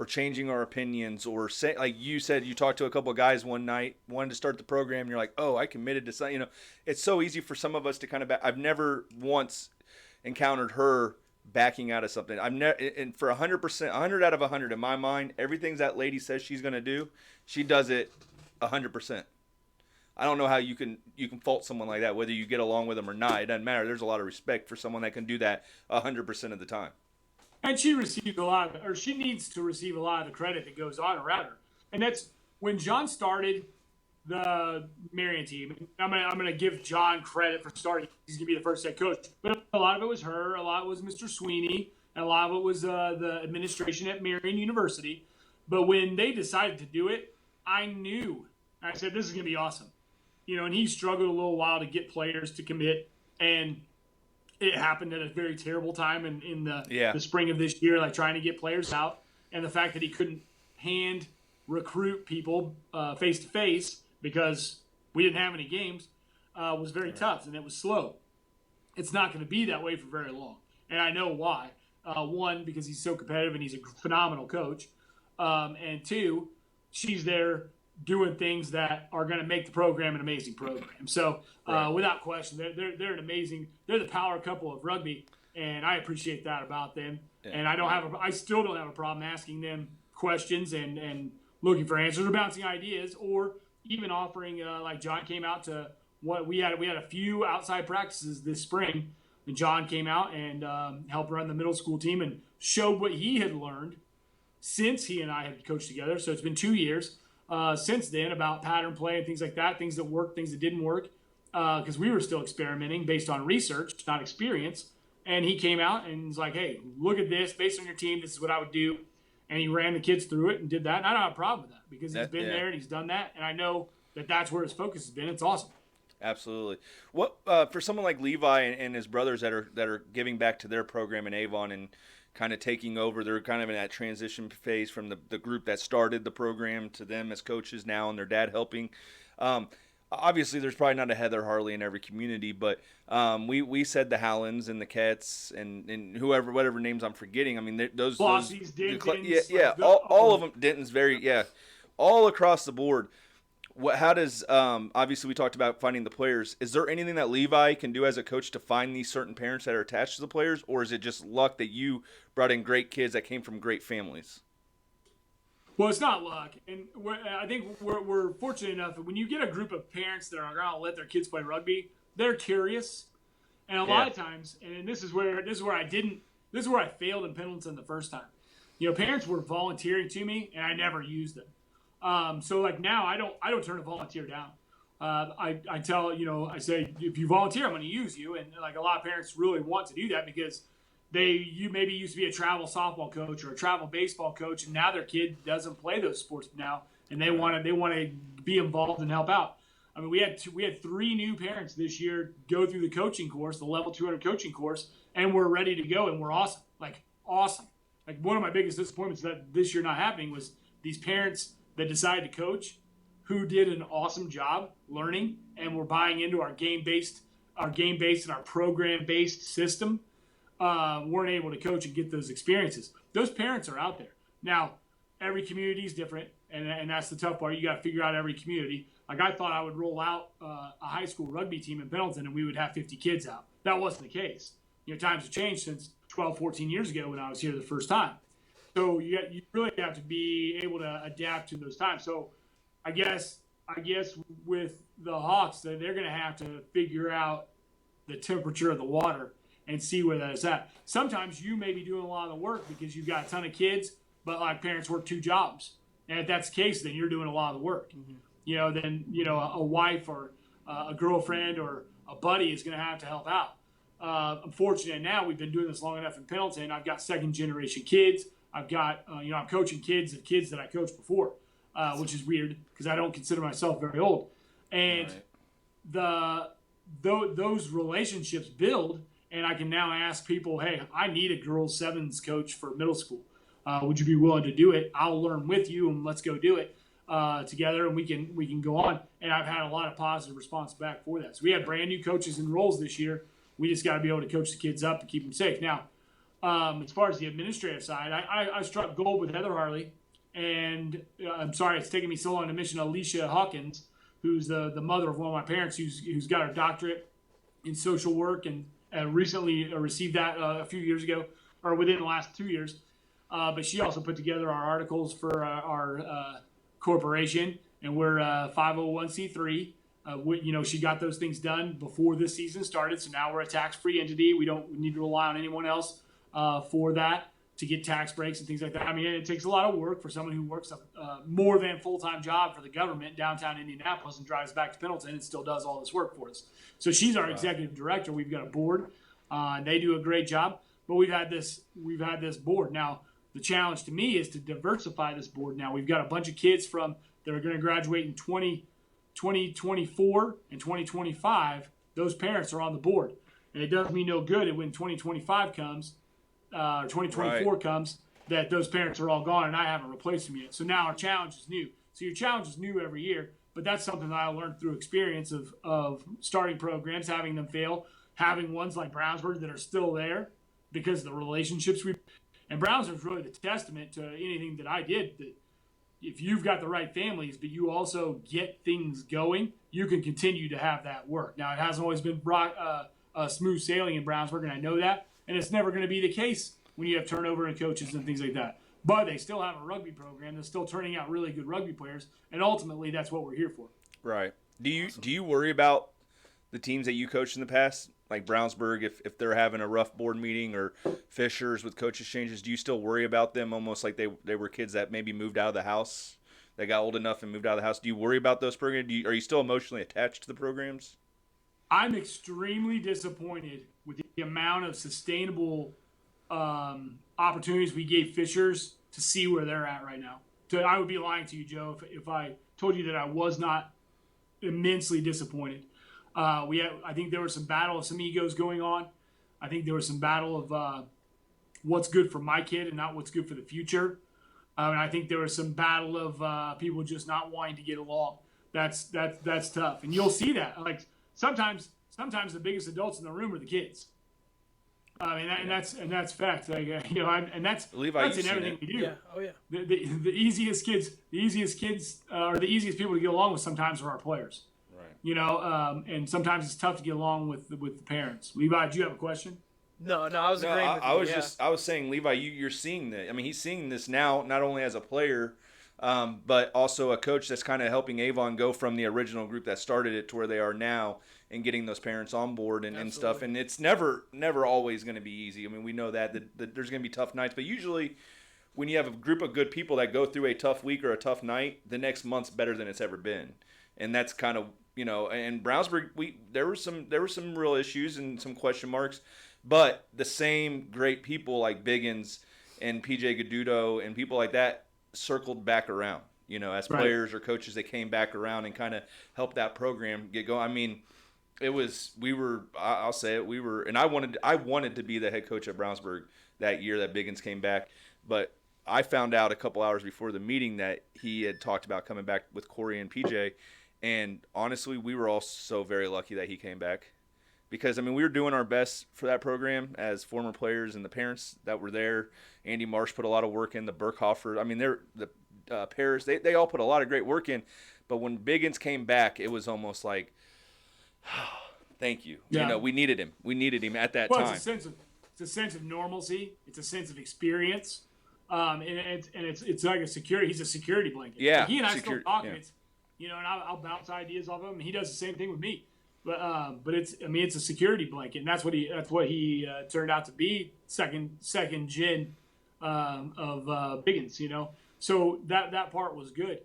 changing our opinions or say, like you said, you talked to a couple of guys one night, wanted to start the program, and you're like, oh, I committed to something. It's so easy for some of us to kind of I've never once encountered her backing out of something. I've never, and for 100%, 100 out of 100 in my mind, everything that lady says she's going to do, she does it 100%. I don't know how you can fault someone like that, whether you get along with them or not. It doesn't matter. There's a lot of respect for someone that can do that 100% of the time. And she received she needs to receive a lot of the credit that goes on around her. And that's when John started the Marion team. I'm gonna give John credit for starting. He's gonna be the first head coach, but a lot of it was her. A lot was Mr. Sweeney, and a lot of it was the administration at Marion University. But when they decided to do it, I knew. I said, this is gonna be awesome. And he struggled a little while to get players to commit, and it happened at a very terrible time in the spring of this year, like trying to get players out, and the fact that he couldn't hand recruit people face to face because we didn't have any games was very tough, and it was slow. It's not going to be that way for very long, and I know why. One, because he's so competitive and he's a phenomenal coach, and two, she's there doing things that are going to make the program an amazing program. So without question, they're an amazing. They're the power couple of rugby, and I appreciate that about them. Yeah. And I still don't have a problem asking them questions and looking for answers or bouncing ideas, or even offering like John came out to what we had a few outside practices this spring, and John came out and helped run the middle school team and showed what he had learned since he and I had coached together. So it's been 2 years. Since then, about pattern play and things like that, things that worked, things that didn't work, because we were still experimenting based on research, not experience. And he came out and was like, hey, look at this. Based on your team, this is what I would do. And he ran the kids through it and did that. And I don't have a problem with that because he's been there and he's done that. And I know that that's where his focus has been. It's awesome. Absolutely. What for someone like Levi and his brothers that are giving back to their program in Avon and kind of taking over, they're kind of in that transition phase from the group that started the program to them as coaches now and their dad helping. Obviously, there's probably not a Heather Harley in every community, but we said the Howlands and the Kets and whatever names I'm forgetting. I mean, those Flossies, Dentons, all of them. Denton's all across the board. How does obviously we talked about finding the players. Is there anything that Levi can do as a coach to find these certain parents that are attached to the players, or is it just luck that you brought in great kids that came from great families? Well, it's not luck, and I think we're fortunate enough that when you get a group of parents that are going to let their kids play rugby, they're curious, and a lot of times, and this is where I failed in Pendleton the first time. Parents were volunteering to me, and I never used them. So like now, I don't turn a volunteer down. I tell I say if you volunteer, I'm going to use you, and like a lot of parents really want to do that because you maybe used to be a travel softball coach or a travel baseball coach, and now their kid doesn't play those sports now, and they want to be involved and help out. I mean, we had 3 new parents this year go through the coaching course, the level 200 coaching course, and we're ready to go, and we're awesome. Like one of my biggest disappointments that this year not happening was these parents that decided to coach who did an awesome job learning and were buying into our game-based and our program-based system. Weren't able to coach and get those experiences. Those parents are out there. Now, every community is different, and that's the tough part. You got to figure out every community. Like I thought I would roll out a high school rugby team in Pendleton and we would have 50 kids out. That wasn't the case. Times have changed since 12, 14 years ago when I was here the first time. So you really have to be able to adapt to those times. So I guess with the Hawks, they're going to have to figure out the temperature of the water and see where that is at. Sometimes you may be doing a lot of the work because you've got a ton of kids, but like parents work 2 jobs. And if that's the case, then you're doing a lot of the work. Mm-hmm. Then a wife or a girlfriend or a buddy is going to have to help out. Unfortunately, now we've been doing this long enough in Pendleton. I've got 2nd generation kids. I've got, I'm coaching kids that I coached before, which is weird because I don't consider myself very old. And those relationships build, and I can now ask people, hey, I need a girls sevens coach for middle school. Would you be willing to do it? I'll learn with you, and let's go do it together, and we can go on. And I've had a lot of positive response back for that. So we had brand new coaches in roles this year. We just got to be able to coach the kids up and keep them safe. Now, as far as the administrative side, I struck gold with Heather Harley, and I'm sorry it's taken me so long to mention Alicia Hawkins, who's the mother of one of my parents, who's got her doctorate in social work and recently received that a few years ago, or within the last 2 years. But she also put together our articles for our corporation, and we're 501c3. She got those things done before this season started, so now we're a tax-free entity. We don't need to rely on anyone else for that to get tax breaks and things like that. I mean, it takes a lot of work for someone who works a more than full-time job for the government downtown Indianapolis and drives back to Pendleton and still does all this work for us. So she's our executive director. We've got a board. And they do a great job. But we've had this board. Now, the challenge to me is to diversify this board. Now, we've got a bunch of kids that are going to graduate in 2024 and 2025. Those parents are on the board. And it does me no good when 2025 comes, or 2024 comes, that those parents are all gone and I haven't replaced them yet. So now our challenge is new. So your challenge is new every year, but that's something that I learned through experience of starting programs, having them fail, having ones like Brownsburg that are still there because of the relationships and Brownsburg's really the testament to anything that I did, that if you've got the right families, but you also get things going, you can continue to have that work. Now, it hasn't always been smooth sailing in Brownsburg, and I know that, and it's never going to be the case when you have turnover in coaches and things like that. But they still have a rugby program that's still turning out really good rugby players, and ultimately that's what we're here for. Right. Do you worry about the teams that you coached in the past, like Brownsburg, if they're having a rough board meeting, or Fishers with coaches changes? Do you still worry about them almost like they were kids that maybe moved out of the house? They got old enough and moved out of the house. Do you worry about those programs? Are you still emotionally attached to the programs? I'm extremely disappointed with the amount of sustainable opportunities we gave Fishers to see where they're at right now. I would be lying to you, Joe, if I told you that I was not immensely disappointed. I think there was some battle of some egos going on. I think there was some battle of what's good for my kid and not what's good for the future. And I think there was some battle of people just not wanting to get along. That's tough, and you'll see that. Like sometimes the biggest adults in the room are the kids. And that's fact. Like, and that's Levi, that's in everything we do. Yeah. Oh yeah. The easiest kids, or the easiest people to get along with sometimes are our players. Right. And sometimes it's tough to get along with the parents. Levi, do you have a question? No, I was agreeing with you. I was saying, Levi, you're seeing that. I mean, he's seeing this now, not only as a player, but also a coach that's kind of helping Avon go from the original group that started it to where they are now, and getting those parents on board and stuff. And it's never always going to be easy. I mean, we know that there's going to be tough nights, but usually when you have a group of good people that go through a tough week or a tough night, the next month's better than it's ever been. And that's kind of, and Brownsburg, there were some real issues and some question marks, but the same great people like Biggins and PJ Gadudo and people like that circled back around, as players or coaches that came back around and kind of helped that program get going. I mean, I'll say it, and I wanted to be the head coach at Brownsburg that year that Biggins came back, but I found out a couple hours before the meeting that he had talked about coming back with Corey and PJ. And honestly, we were all so very lucky that he came back, because, we were doing our best for that program as former players and the parents that were there. Andy Marsh put a lot of work in, the Burkhofer. The Paris, they all put a lot of great work in. But when Biggins came back, it was almost like, thank you. Yeah. We needed him. We needed him at that time. It's a sense of normalcy. It's a sense of experience. And it's like a security. He's a security blanket. Yeah. Like he and I still talk. Yeah. And I'll bounce ideas off him, and he does the same thing with me. But it's a security blanket, and that's what he turned out to be, second gen of Biggins. So that part was good.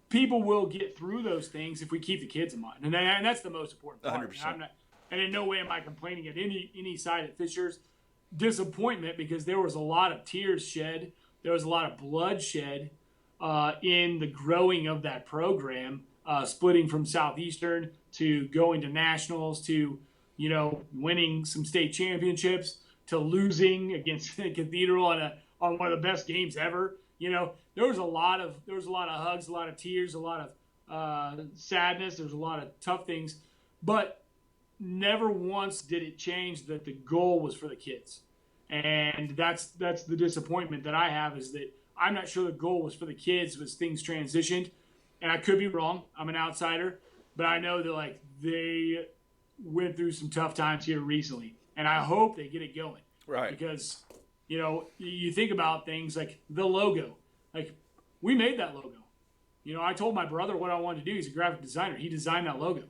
People will get through those things if we keep the kids in mind, and that's the most important part. 100%. And in no way am I complaining at any side at Fishers. disappointment because there was a lot of tears shed. There was a lot of bloodshed in the growing of that program, splitting from Southeastern to going to nationals to, winning some state championships to losing against Cathedral on one of the best games ever. There was a lot of hugs, a lot of tears, a lot of sadness. There's a lot of tough things, but never once did it change that the goal was for the kids. And that's the disappointment that I have, is that I'm not sure the goal was for the kids as things transitioned. And I could be wrong. I'm an outsider, but I know that they went through some tough times here recently, and I hope they get it going. Right. Because, you think about things like the logo. We made that logo. I told my brother what I wanted to do. He's a graphic designer. He designed that logo.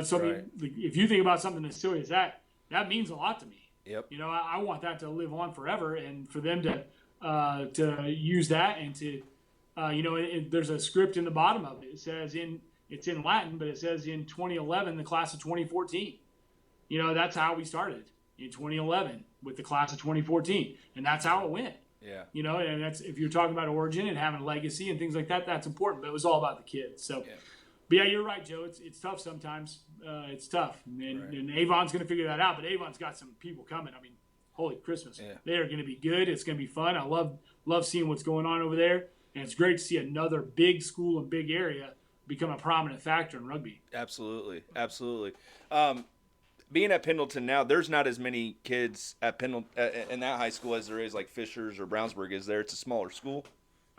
So Right. if you think about something as silly as that, that means a lot to me. Yep. I want that to live on forever, and for them to use that and to, there's a script in the bottom of it. It says it's in Latin, but it says in 2011, the class of 2014. That's how we started in 2011 with the class of 2014, and that's how it went. Yeah. And that's, if you're talking about origin and having a legacy and things like that, that's important. But it was all about the kids. So. Yeah. But yeah, you're right, Joe. It's tough sometimes. It's tough, and Avon's going to figure that out. But Avon's got some people coming. I mean, holy Christmas! Yeah. They are going to be good. It's going to be fun. I love seeing what's going on over there, and it's great to see another big school and big area become a prominent factor in rugby. Absolutely. Being at Pendleton now, there's not as many kids at Pendleton in that high school as there is like Fishers or Brownsburg. Is there? It's a smaller school.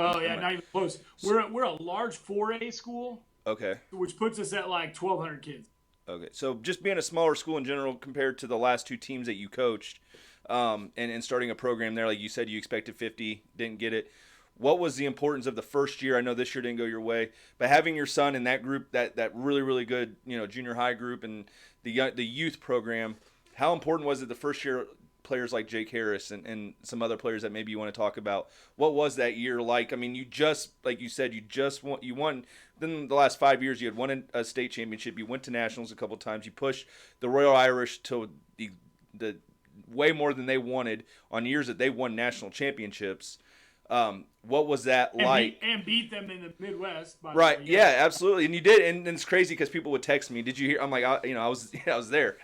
Oh yeah, not even close. We're a large 4A school. Okay. Which puts us at 1,200 kids. Okay. So just being a smaller school in general compared to the last two teams that you coached, and starting a program there, like you said, you expected 50, didn't get it. What was the importance of the first year? I know this year didn't go your way, but having your son in that group, that really, really good, junior high group and the youth program, how important was it the first year? Players like Jake Harris and some other players that maybe you want to talk about. What was that year like? I mean, you just, like you said, you won. Then the last 5 years, you had won a state championship. You went to nationals a couple of times. You pushed the Royal Irish to the way more than they wanted on years that they won national championships. What was that like? And beat them in the Midwest. Right. Yeah, absolutely. And you did. And it's crazy because people would text me, "Did you hear?" I'm like, I was there.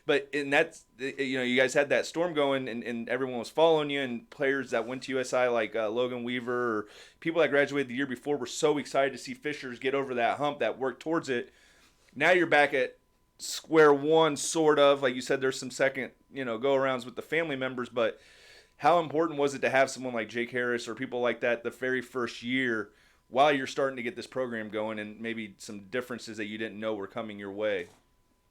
But that's, you guys had that storm going, and everyone was following you, and players that went to USI like Logan Weaver or people that graduated the year before were so excited to see Fishers get over that hump, that work towards it. Now you're back at square one, sort of. Like you said, there's some second, go-arounds with the family members, but how important was it to have someone like Jake Harris or people like that the very first year while you're starting to get this program going, and maybe some differences that you didn't know were coming your way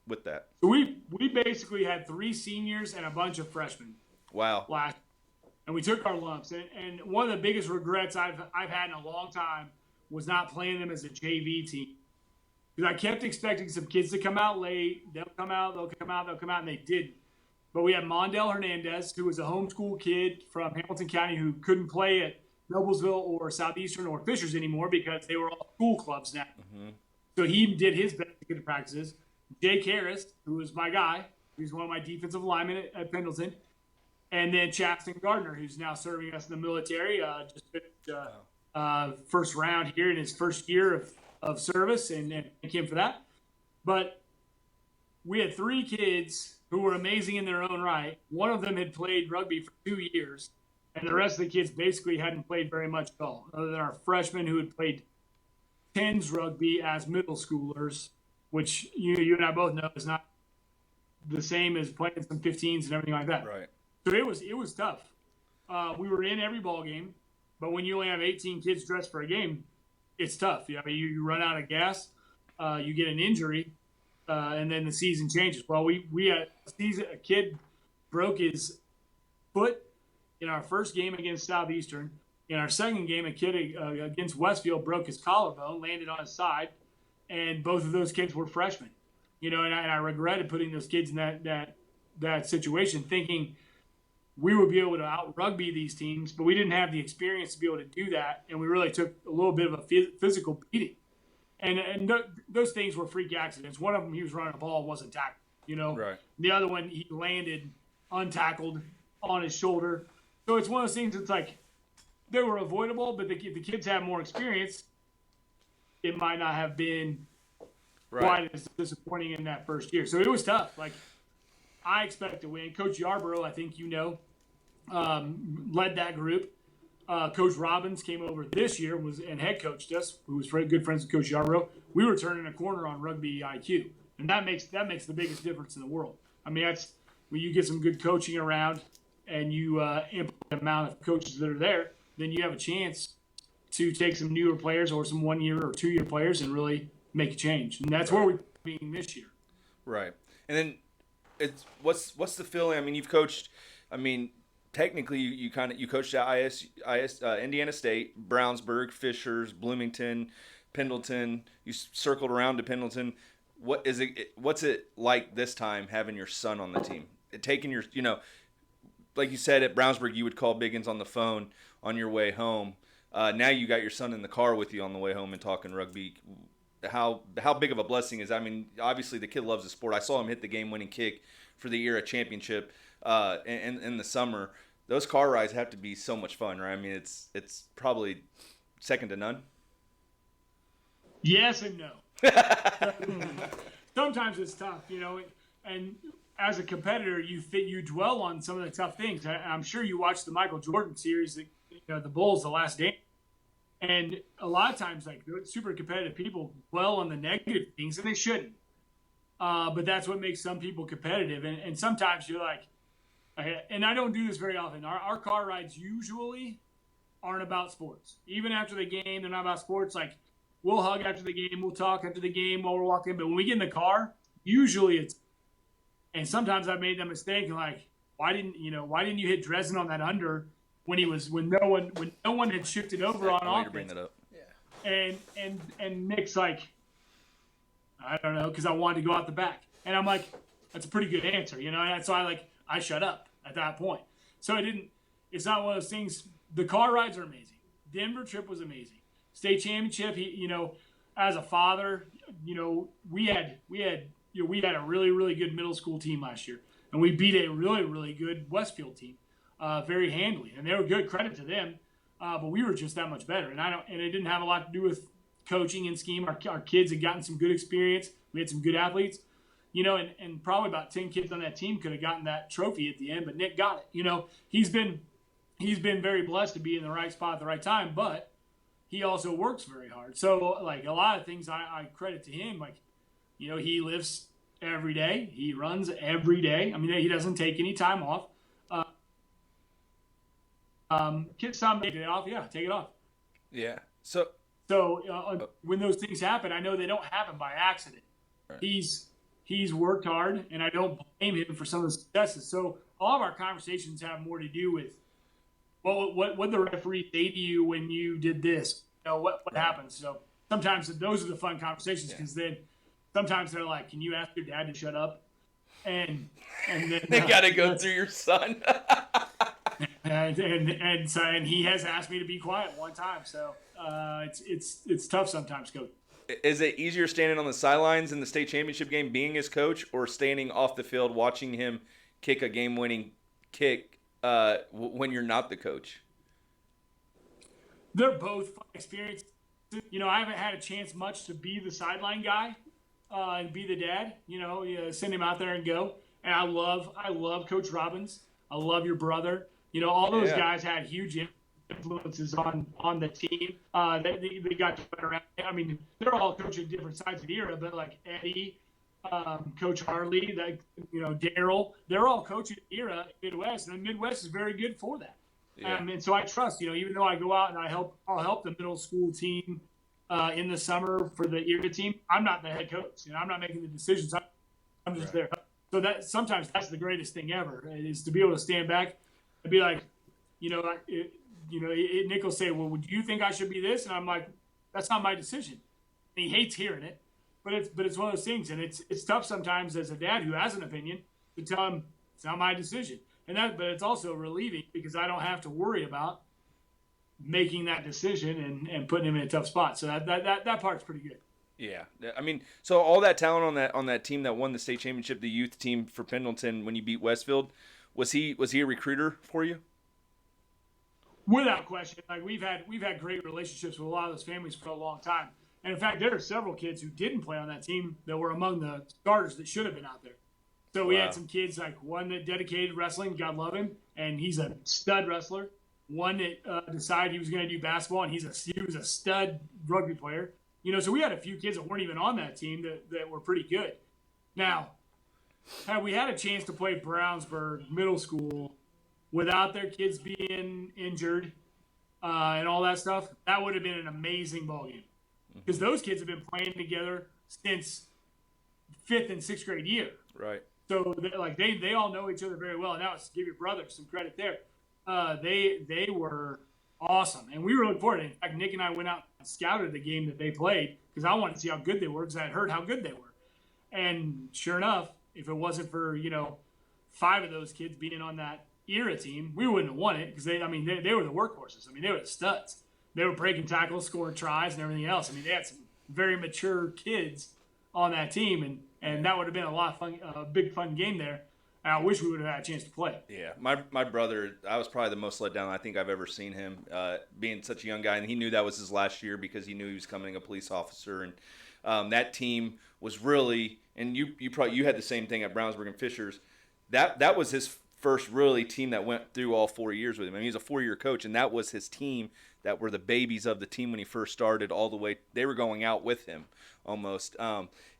with that? So we basically had 3 seniors and a bunch of freshmen. Wow. And we took our lumps. And one of the biggest regrets I've had in a long time was not playing them as a JV team. Because I kept expecting some kids to come out late. They'll come out, and they didn't. But we had Mondale Hernandez, who was a homeschool kid from Hamilton County who couldn't play at Noblesville or Southeastern or Fishers anymore because they were all school clubs now. Mm-hmm. So he did his best to get to practices. Jake Harris, who was my guy, who's one of my defensive linemen at Pendleton. And then Chasten Gardner, who's now serving us in the military, just finished first round here in his first year of service, and thank him for that. But we had 3 kids who were amazing in their own right. One of them had played rugby for 2 years, and the rest of the kids basically hadn't played very much at all, other than our freshmen who had played 10s rugby as middle schoolers, which you and I both know is not the same as playing some 15s and everything like that. Right. So it was tough. We were in every ball game, but when you only have 18 kids dressed for a game, it's tough. You run out of gas, you get an injury, and then the season changes. Well, we had a kid broke his foot in our first game against Southeastern. In our second game, a kid against Westfield broke his collarbone, landed on his side, and both of those kids were freshmen. And I regretted putting those kids in that situation, thinking we would be able to out-rugby these teams, but we didn't have the experience to be able to do that, and we really took a little bit of a physical beating. And those things were freak accidents. One of them, he was running a ball and wasn't tackled, Right. The other one, he landed untackled on his shoulder. So it's one of those things that's like they were avoidable, but if the kids had more experience, it might not have been quite as disappointing in that first year. So it was tough. Like, I expect to win. Coach Yarborough, I think led that group. Coach Robbins came over this year and head coached us, who was good friends with Coach Yarborough. We were turning a corner on rugby IQ, and that makes the biggest difference in the world. I mean, that's when you get some good coaching around and you implement the amount of coaches that are there, then you have a chance to take some newer players or some 1 year or 2 year players and really make a change. And that's where we're being this year. Right. And then what's the feeling? I mean, you've coached. I mean, technically, you coached at Indiana State, Brownsburg, Fishers, Bloomington, Pendleton. You circled around to Pendleton. What's it like this time having your son on the team? Taking your, like you said at Brownsburg, you would call Biggins on the phone on your way home. Now you got your son in the car with you on the way home and talking rugby. How big of a blessing is that? I mean, obviously the kid loves the sport. I saw him hit the game-winning kick for the era championship in the summer. Those car rides have to be so much fun, right? I mean, it's probably second to none. Yes and no. Sometimes it's tough, and as a competitor, you dwell on some of the tough things. I'm sure you watched the Michael Jordan series, the Bulls, The Last Dance. And a lot of times, like, super competitive people dwell on the negative things, and they shouldn't. But that's what makes some people competitive. And sometimes you're like, and I don't do this very often. Our car rides usually aren't about sports. Even after the game, they're not about sports. Like, we'll hug after the game, we'll talk after the game while we're walking. But when we get in the car, usually it's. And sometimes I made that mistake, like, why didn't you hit Dresden on that under? When no one had shifted over on offense. Bring that up. Yeah. And Nick's like, I don't know, because I wanted to go out the back, and I'm like, that's a pretty good answer, And so I shut up at that point. So it's not one of those things. The car rides are amazing. Denver trip was amazing. State championship. As a father, we had a really, really good middle school team last year, and we beat a really, really good Westfield team. Very handily, and they were good. Credit to them, but we were just that much better. And it didn't have a lot to do with coaching and scheme. Our kids had gotten some good experience. We had some good athletes, and probably about 10 kids on that team could have gotten that trophy at the end, but Nick got it. He's been very blessed to be in the right spot at the right time, but he also works very hard. So, like, a lot of things I credit to him. Like, he lives every day. He runs every day. I mean, he doesn't take any time off. Kids, take it off. Yeah, take it off. Yeah. So when those things happen, I know they don't happen by accident. Right. He's worked hard, and I don't blame him for some of the successes. So all of our conversations have more to do with what the referee say to you when you did this. What happens. So sometimes those are the fun conversations, because then sometimes they're like, "Can you ask your dad to shut up?" And then they got to go through your son. And he has asked me to be quiet one time, so it's tough sometimes, Coach. Is it easier standing on the sidelines in the state championship game being his coach, or standing off the field watching him kick a game-winning kick when you're not the coach? They're both fun experiences. I haven't had a chance much to be the sideline guy and be the dad. Send him out there and go. And I love Coach Robbins. I love your brother. All those guys had huge influences on the team. They got to better. I mean, they're all coaching different sides of the era, but like Eddie, Coach Harley, Daryl, they're all coaching the era in Midwest, and the Midwest is very good for that. Yeah. And so I trust, even though I go out and I'll help the middle school team in the summer for the era team. I'm not the head coach, I'm not making the decisions. I'm just there. So that sometimes that's the greatest thing ever, is to be able to stand back and be like, Nick will say, well, would you think I should be this? And I'm like, that's not my decision. And he hates hearing it, but it's one of those things. And it's tough sometimes as a dad who has an opinion to tell him it's not my decision. But it's also relieving, because I don't have to worry about making that decision and putting him in a tough spot. So that part's pretty good. Yeah. I mean, so all that talent on that team that won the state championship, the youth team for Pendleton, when you beat Westfield, Was he a recruiter for you? Without question. Like we've had great relationships with a lot of those families for a long time. And in fact, there are several kids who didn't play on that team that were among the starters that should have been out there. So we had some kids, like one that dedicated wrestling, God love him, and he's a stud wrestler. One that decided he was going to do basketball, and he was a stud rugby player. So we had a few kids that weren't even on that team that were pretty good. Now, had we had a chance to play Brownsburg Middle School without their kids being injured and all that stuff, that would have been an amazing ballgame. Because those kids have been playing together since 5th and 6th grade year. Right. So they all know each other very well. And that was to give your brother some credit there. They were awesome, and we were looking forward to it. In fact, Nick and I went out and scouted the game that they played because I wanted to see how good they were because I had heard how good they were. And sure enough, if it wasn't for 5 of those kids being on that era team, we wouldn't have won it because they were the workhorses. I mean, they were the studs. They were breaking tackles, scoring tries, and everything else. I mean, they had some very mature kids on that team, and that would have been a lot of fun, a big fun game there. And I wish we would have had a chance to play. Yeah, my brother, I was probably the most let down I think I've ever seen him, being such a young guy, and he knew that was his last year because he knew he was becoming a police officer, and that team was really, and you had the same thing at Brownsburg and Fishers. That was his first really team that went through all 4 years with him. I mean, he's a 4-year coach, and that was his team that were the babies of the team when he first started all the way. They were going out with him almost.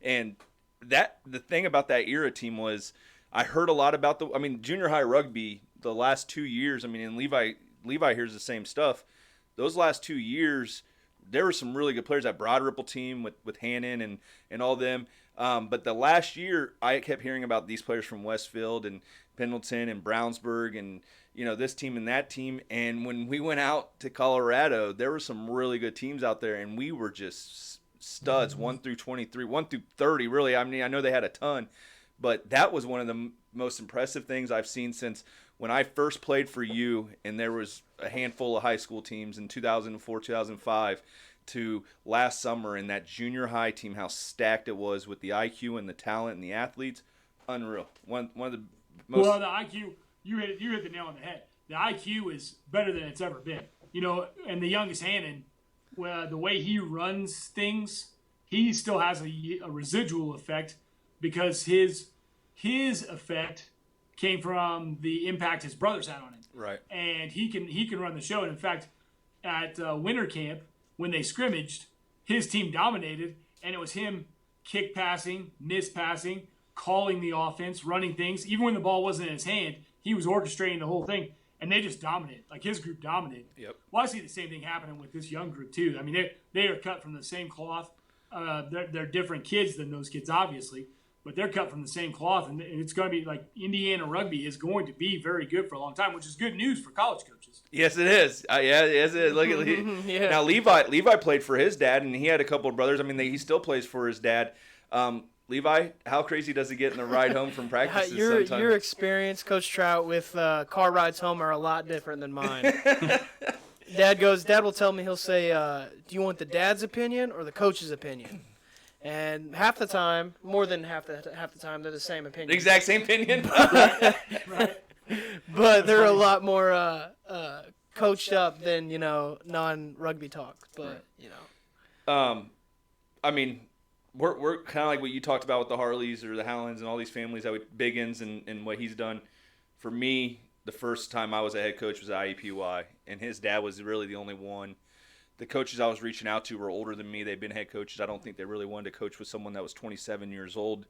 And the thing about that era team was I heard a lot about junior high rugby the last 2 years. I mean, and Levi hears the same stuff. Those last 2 years, there were some really good players. That Broad Ripple team with Hannon and all them. But the last year, I kept hearing about these players from Westfield and Pendleton and Brownsburg and, this team and that team. And when we went out to Colorado, there were some really good teams out there, and we were just studs, 1 through 23, 1 through 30, really. I mean, I know they had a ton, but that was one of the most impressive things I've seen since when I first played for you, and there was a handful of high school teams in 2004, 2005, to last summer in that junior high team, how stacked it was with the IQ and the talent and the athletes. Unreal. One of the most. Well, the IQ, you hit the nail on the head. The IQ is better than it's ever been. And the youngest Hannon, the way he runs things, he still has a residual effect because his effect came from the impact his brothers had on him. Right. And he can run the show. And in fact, at winter camp, when they scrimmaged, his team dominated, and it was him kick passing, miss passing, calling the offense, running things. Even when the ball wasn't in his hand, he was orchestrating the whole thing, and they just dominated. Like, his group dominated. Yep. Well, I see the same thing happening with this young group, too. I mean, they are cut from the same cloth. They're different kids than those kids, obviously, but they're cut from the same cloth, and it's going to be like Indiana rugby is going to be very good for a long time, which is good news for college coaches. Yes, it is. Yes, it is. Look at Yeah. Now Levi played for his dad, and he had a couple of brothers. I mean, he still plays for his dad. Levi, how crazy does it get in the ride home from practices sometimes? Your experience, Coach Trout, with car rides home are a lot different than mine. Dad will tell me, he'll say, do you want the dad's opinion or the coach's opinion? And half the time, more than half the time, they're the same opinion. The exact same opinion? Right. But they're a lot more coached up than, non-rugby talk. But, I mean, we're kind of like what you talked about with the Harleys or the Howlands and all these families, Biggins and what he's done. For me, the first time I was a head coach was at IEPY, and his dad was really the only one. The coaches I was reaching out to were older than me. They'd been head coaches. I don't think they really wanted to coach with someone that was 27 years old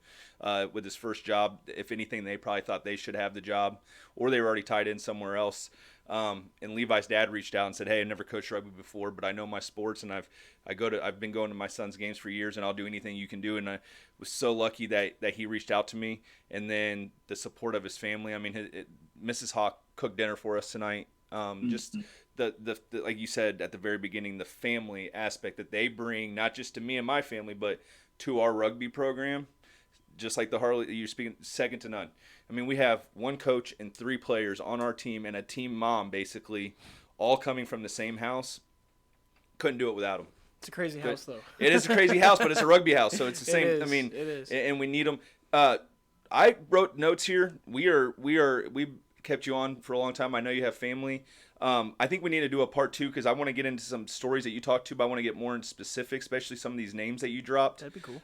with his first job. If anything, they probably thought they should have the job, or they were already tied in somewhere else. And Levi's dad reached out and said, "Hey, I've never coached rugby before, but I know my sports, and I've been going to my son's games for years, and I'll do anything you can do." And I was so lucky that he reached out to me, and then the support of his family. I mean, Mrs. Hawk cooked dinner for us tonight. Just the like you said at the very beginning, the family aspect that they bring, not just to me and my family, but to our rugby program. Just like the Harley, you're speaking, second to none. I mean, we have one coach and 3 players on our team and a team mom, basically, all coming from the same house. Couldn't do it without them. It's a crazy house, though. It is a crazy house, but it's a rugby house, so it's the same. It is. I mean, it is. And we need them. I wrote notes here. We kept you on for a long time. I know you have family. I think we need to do a part 2 because I want to get into some stories that you talked to, but I want to get more in specific, especially some of these names that you dropped. That'd be cool.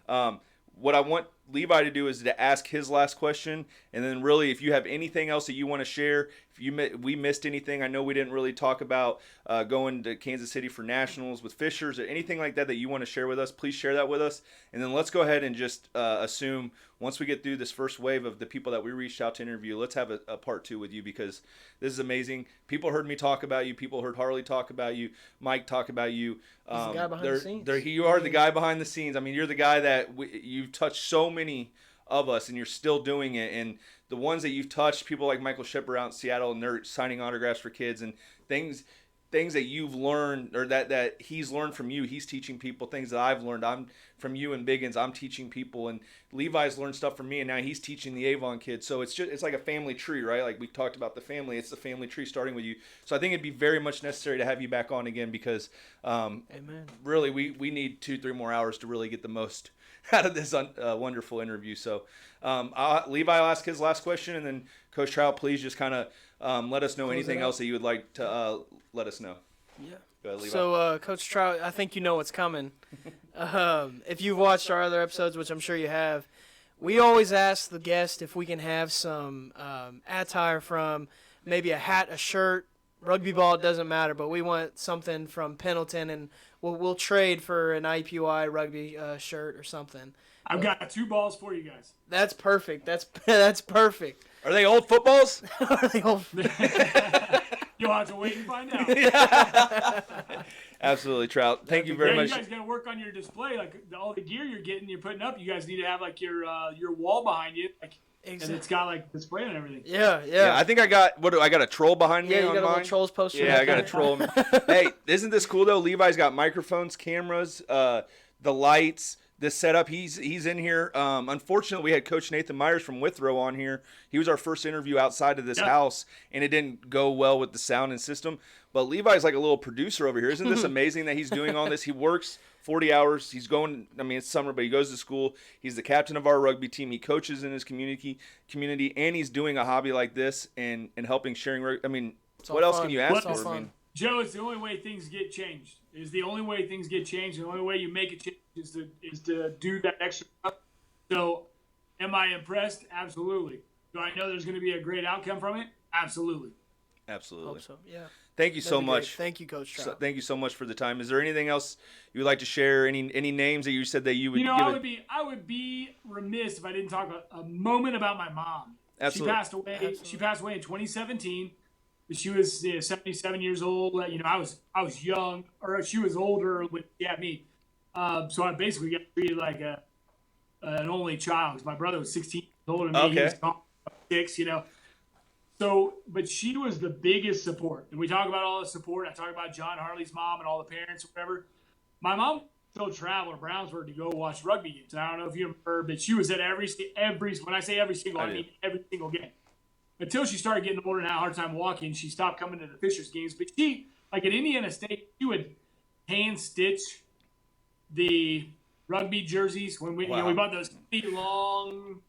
What I want Levi to do is to ask his last question, and then really if you have anything else that you want to share, if we missed anything, I know we didn't really talk about going to Kansas City for nationals with Fishers or anything like that that you want to share with us, please share that with us. And then let's go ahead and just assume once we get through this first wave of the people that we reached out to interview, let's have a part 2 with you because this is amazing. People heard me talk about you. People heard Harley talk about you. Mike talk about you. He's the guy behind the scenes. You are the guy behind the scenes. I mean, you're the guy that you've touched so many of us, and you're still doing it. And the ones that you've touched, people like Michael Shepard out in Seattle, and they're signing autographs for kids and things that you've learned or that he's learned from you. He's teaching people things that I've learned. I'm from you and Biggins. I'm teaching people, and Levi's learned stuff from me, and now he's teaching the Avon kids. So it's like a family tree, right? Like we talked about the family. It's the family tree starting with you. So I think it'd be very much necessary to have you back on again because, Amen. Really, we need 2-3 more hours to really get the most out of this wonderful interview. So Levi will ask his last question, and then Coach Trout, please just kind of let us know anything else that you would like to let us know. Yeah. Go ahead, Levi. So, Coach Trout, I think you know what's coming. If you've watched our other episodes, which I'm sure you have, we always ask the guest if we can have some attire from maybe a hat, a shirt, rugby ball, it doesn't matter, but we want something from Pendleton, and we'll trade for an IPY rugby shirt or something. I've got 2 balls for you guys. That's perfect. That's perfect. Are they old footballs? Are they old? You'll have to wait and find out. Absolutely, Trout. Thank you very much. You guys got to work on your display, like all the gear you're getting, you're putting up. You guys need to have like your wall behind you, like, Exactly. and it's got like display and everything. Yeah. I think I got I got a troll behind me Yeah, you on got a mine. little Trolls poster. Yeah, I got a troll. Hey, isn't this cool though? Levi's got microphones, cameras, the lights. This setup, he's in here. Unfortunately, we had Coach Nathan Myers from Withrow on here. He was our first interview outside of this house, and it didn't go well with the sound and system. But Levi's like a little producer over here. Isn't this amazing that he's doing all this? He works 40 hours. He's going, I mean, it's summer, but he goes to school. He's the captain of our rugby team. He coaches in his community, and he's doing a hobby like this and helping sharing. I mean, what else can you ask for? I mean, Joe, it's the only way things get changed. It's the only way things get changed. The only way you make it change is to do that extra stuff. So, am I impressed? Absolutely. Do I know there's going to be a great outcome from it? Absolutely. Absolutely. Hope so. Yeah. Thank you so much. Thank you, Coach Trout. Thank you so much for the time. Is there anything else you would like to share? Any names that you said that you would? I would be remiss if I didn't talk a moment about my mom. Absolutely. She passed away. Absolutely. She passed away in 2017. She was 77 years old. I was young, or she was older when she had me. So I basically got treated like an only child. 'Cause my brother was 16 years older than me. Okay. He was 6. So, but she was the biggest support. And we talk about all the support. I talk about John Harley's mom and all the parents, whatever. My mom still traveled to Brownsburg to go watch rugby games. And I don't know if you remember, but she was at every. When I say every single, I mean every single game. Until she started getting older and had a hard time walking, she stopped coming to the Fishers games. But she, like at Indiana State, she would hand stitch the rugby jerseys when we bought those feet long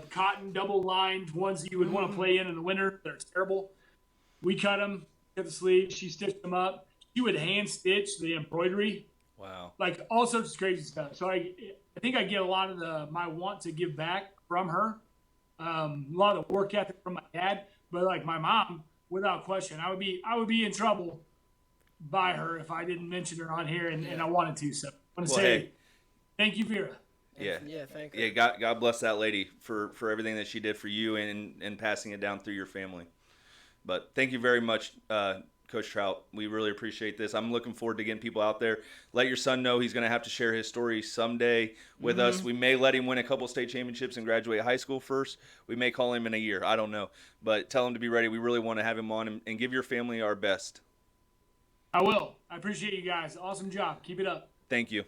cotton double lined ones that you would want to play in the winter. They're terrible. We cut them, cut the sleeves. She stitched them up. She would hand stitch the embroidery. Wow. Like all sorts of crazy stuff. So I think I get a lot of my want to give back from her. A lot of work ethic from my dad, but like my mom, without question, I would be in trouble by her if I didn't mention her on here, and I wanted to. So I want to say thank you, Vera. Yeah, thank you. Yeah, God bless that lady for everything that she did for you and passing it down through your family. But thank you very much, Coach Trout. We really appreciate this. I'm looking forward to getting people out there. Let your son know he's going to have to share his story someday with us. We may let him win a couple state championships and graduate high school first. We may call him in a year. I don't know. But tell him to be ready. We really want to have him on and give your family our best. I will. I appreciate you guys. Awesome job. Keep it up. Thank you.